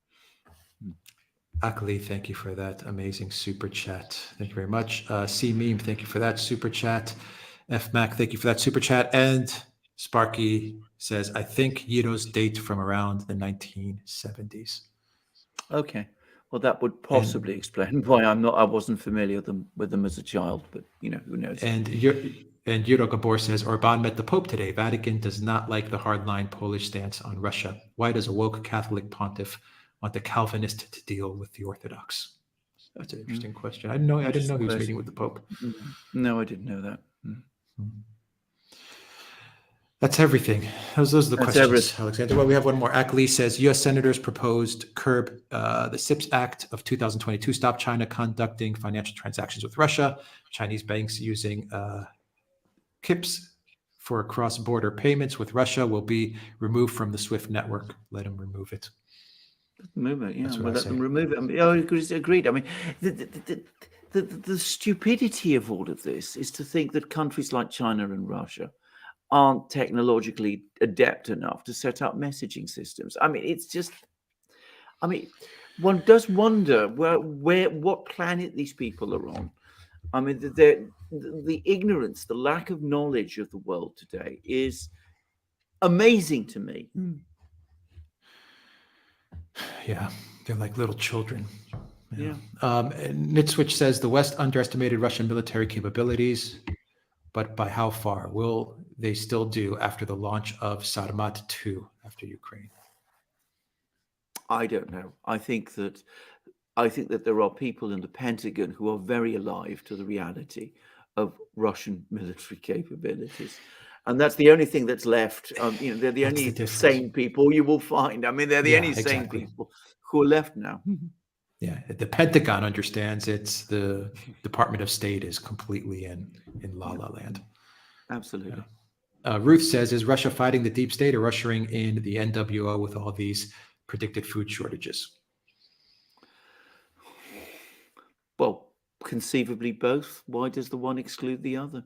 Akali, thank you for that amazing super chat. Thank you very much. C Meme, thank you for that super chat. F Mac, thank you for that super chat. And Sparky says, I think Yido's date from around the 1970s. Okay. Well, that would possibly explain why I wasn't familiar with them as a child, but who knows? And Yuro Gabor says, Orban met the Pope today. Vatican does not like the hardline Polish stance on Russia. Why does a woke Catholic pontiff want the Calvinist to deal with the Orthodox? That's an interesting question. I didn't know he was meeting with the Pope. No, I didn't know that. That's everything. Those are the questions, everything. Alexander. Well, we have one more. Akli says, U.S. senators proposed curb the CIPS Act of 2022, stop China conducting financial transactions with Russia. Chinese banks using CIPS for cross-border payments with Russia will be removed from the SWIFT network. Let them remove it. Remove it, yeah. We'll let them remove it. I mean, agreed. I mean, the stupidity of all of this is to think that countries like China and Russia aren't technologically adept enough to set up messaging systems. I mean, it's just, one does wonder what planet these people are on. I mean, the ignorance, the lack of knowledge of the world today is amazing to me. Yeah, they're like little children. Yeah. Nitswitch says the West underestimated Russian military capabilities, but by how far? Will they still do after the launch of Sarmat 2 after Ukraine? I don't know. I think that there are people in the Pentagon who are very alive to the reality of Russian military capabilities. And that's the only thing that's left. They're the only sane people you will find. I mean, they're the only sane people who are left now. Yeah, the Pentagon understands it's the Department of State is completely in La La Land. Absolutely. Yeah. Ruth says, is Russia fighting the deep state or ushering in the NWO with all these predicted food shortages? Well, conceivably both. Why does the one exclude the other?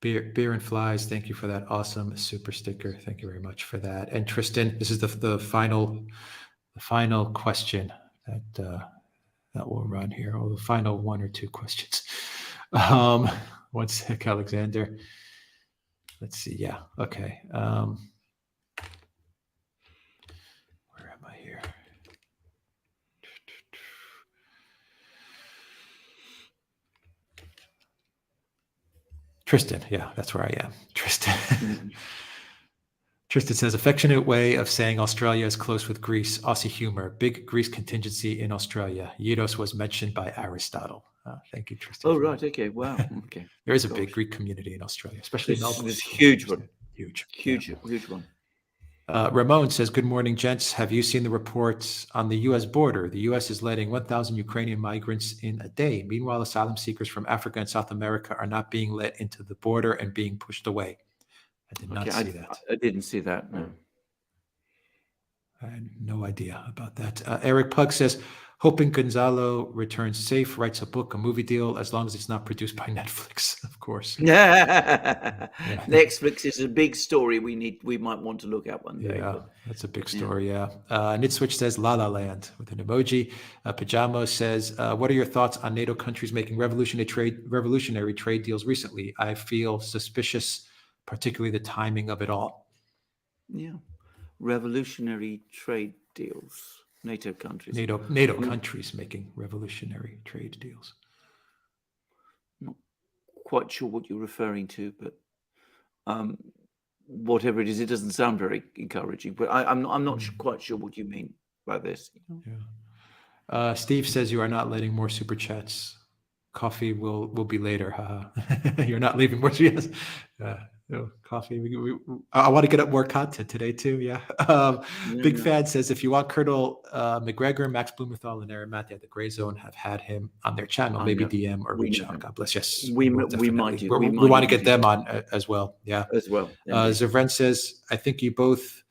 Beer and Flies, thank you for that awesome super sticker. Thank you very much for that. And Tristan, this is the final question that will run here, or the final one or two questions. One sec, Alexander. Let's see. Yeah. Okay. Where am I here? Tristan. Yeah, that's where I am. Tristan. Tristan says, affectionate way of saying Australia is close with Greece. Aussie humor. Big Greece contingency in Australia. Eidos was mentioned by Aristotle. Thank you, Tristan. Oh, right. Okay. Wow. Okay. There is a big Greek community in Australia, especially Melbourne. This huge one. Huge one. Ramon says, good morning, gents. Have you seen the reports on the U.S. border? The U.S. is letting 1,000 Ukrainian migrants in a day. Meanwhile, asylum seekers from Africa and South America are not being let into the border and being pushed away. I did not see that. I didn't see that, no. I had no idea about that. Eric Pug says, hoping Gonzalo returns safe, writes a book, a movie deal, as long as it's not produced by Netflix, of course. Yeah. Netflix is a big story we might want to look at one day. Yeah, that's a big story, yeah. Nitswitch says La La Land with an emoji. Pajamo says, what are your thoughts on NATO countries making revolutionary trade deals recently? I feel suspicious, particularly the timing of it all. Yeah. Revolutionary trade deals. NATO countries. NATO countries making revolutionary trade deals. Not quite sure what you're referring to, but whatever it is, it doesn't sound very encouraging. But I'm not Mm. quite sure what you mean by this. Yeah. Steve says you are not letting more super chats. Coffee will be later. You're not leaving more. Yes. No, coffee. I want to get up more content today too. Yeah. Big Yeah. Fan says if you want Colonel McGregor, Max Blumenthal, and Aaron Matthew at the Gray Zone have had him on their channel. I Maybe know. DM or We reach know out. him. God bless. Yes, We will might definitely. do. We might want to even get do them that on as well. Yeah. as well. Indeed. Zavren says, I thank you both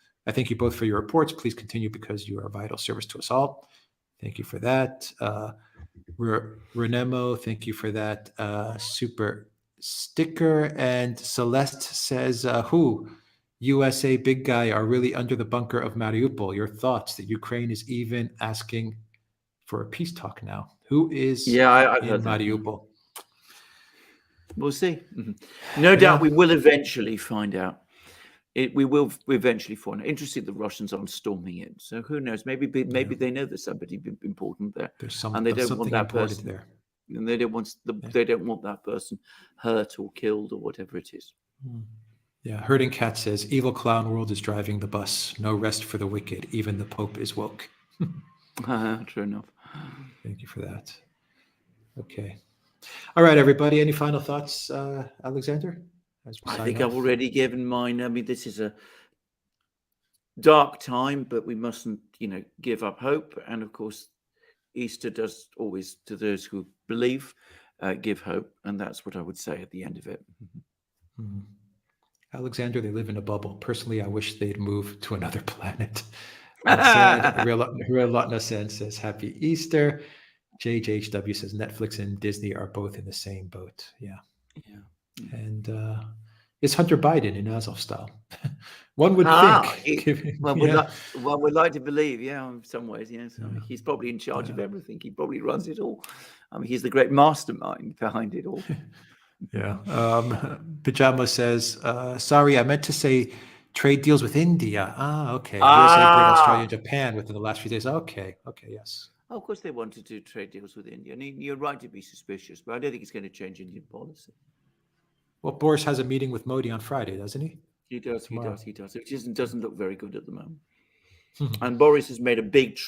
for your reports. Please continue because you are a vital service to us all. Thank you for that. Renemo, thank you for that super sticker. And Celeste says, who? USA big guy are really under the bunker of Mariupol. Your thoughts that Ukraine is even asking for a peace talk now. Who is Yeah, I've in heard that. Mariupol? We'll see. No doubt we will eventually find out. We will eventually find out. Interesting, the Russians aren't storming it. So who knows? Maybe they know there's somebody important there, There's and they don't want something that important person. there. And they don't want that person hurt or killed or whatever it is. Yeah, Herding Cat says, evil clown world is driving the bus. No rest for the wicked. Even the Pope is woke. True enough. Thank you for that. Okay. All right, everybody. Any final thoughts, Alexander? I think I've already given mine. I mean, this is a dark time, but we mustn't, give up hope. And of course, Easter does always, to those who believe, give hope. And that's what I would say at the end of it. Alexander, they live in a bubble. Personally, I wish they'd move to another planet. Sad. Real lot no sense says, Happy Easter. JHW says, Netflix and Disney are both in the same boat. Yeah. And is Hunter Biden in Azov style? One would think. One would like to believe, in some ways, yes. I mean, he's probably in charge of everything. He probably runs it all. I mean, he's the great mastermind behind it all. Yeah. Pajama says, sorry, I meant to say trade deals with India. Okay. USA bring Australia and Japan within the last few days. Okay, yes. Oh, of course they want to do trade deals with India. I mean, you're right to be suspicious, but I don't think it's going to change Indian policy. Well, Boris has a meeting with Modi on Friday, doesn't he? He does. It doesn't look very good at the moment. And Boris has made a big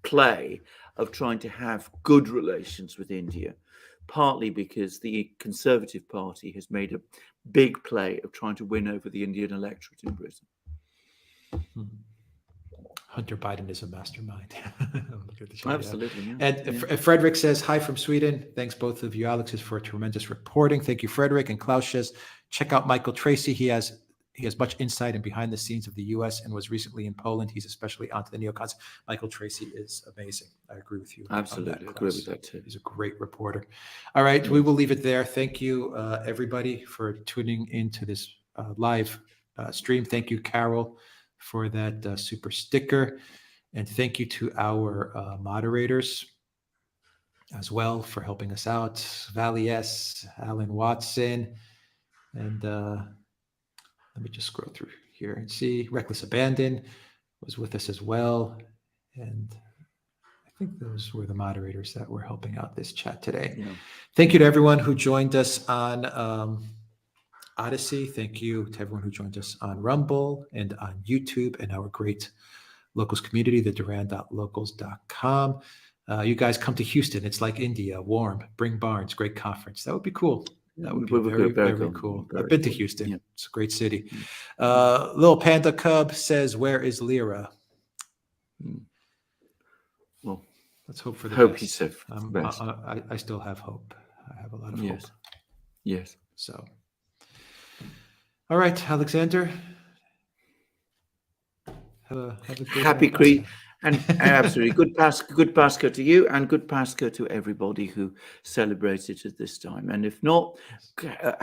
play of trying to have good relations with India, partly because the Conservative Party has made a big play of trying to win over the Indian electorate in Britain. Hunter Biden is a mastermind. Absolutely. Yeah. And Frederick says, hi from Sweden. Thanks both of you, Alexis, for tremendous reporting. Thank you, Frederick. And Klaus says, check out Michael Tracy. He has much insight and behind the scenes of the U.S. and was recently in Poland. He's especially onto the neocons. Michael Tracy is amazing. I agree with you. Absolutely. I agree with that too. He's a great reporter. All right. We will leave it there. Thank you, everybody, for tuning into this live stream. Thank you, Carol, for that super sticker. And thank you to our moderators as well for helping us out. Valley S, Alan Watson, and let me just scroll through here and see. Reckless Abandon was with us as well. And I think those were the moderators that were helping out this chat today. Yeah. Thank you to everyone who joined us on Odyssey. Thank you to everyone who joined us on Rumble and on YouTube and our great locals community, the Duran.locals.com. You guys come to Houston. It's like India, warm. Bring Barnes, great conference. That would be cool. That would be very cool. I've been to Houston. Yeah. It's a great city. Little Panda Cub says, where is Lira? Well, let's hope for the best. He's safe. I still have hope. I have a lot of hope. Yes. So, all right, Alexander. Have a good happy Creed. And absolutely good Pascha to you, and good Pascha to everybody who celebrated at this time. And if not,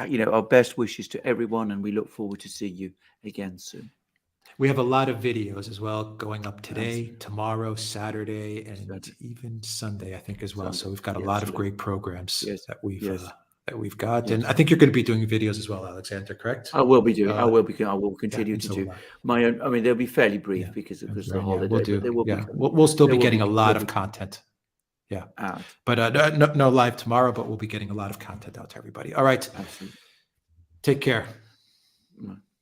our best wishes to everyone, and we look forward to see you again soon. We have a lot of videos as well going up today, tomorrow, Saturday, and even Sunday, I think, as well. So we've got a lot of great programs that we've got, and I think you're going to be doing videos as well, Alexander. Correct? I will be doing. I will continue to do my own. I mean, they'll be fairly brief because of the holiday. We'll still be getting a lot of content. Yeah, but no live tomorrow, but we'll be getting a lot of content out to everybody. All right. Absolutely. Take care. Bye.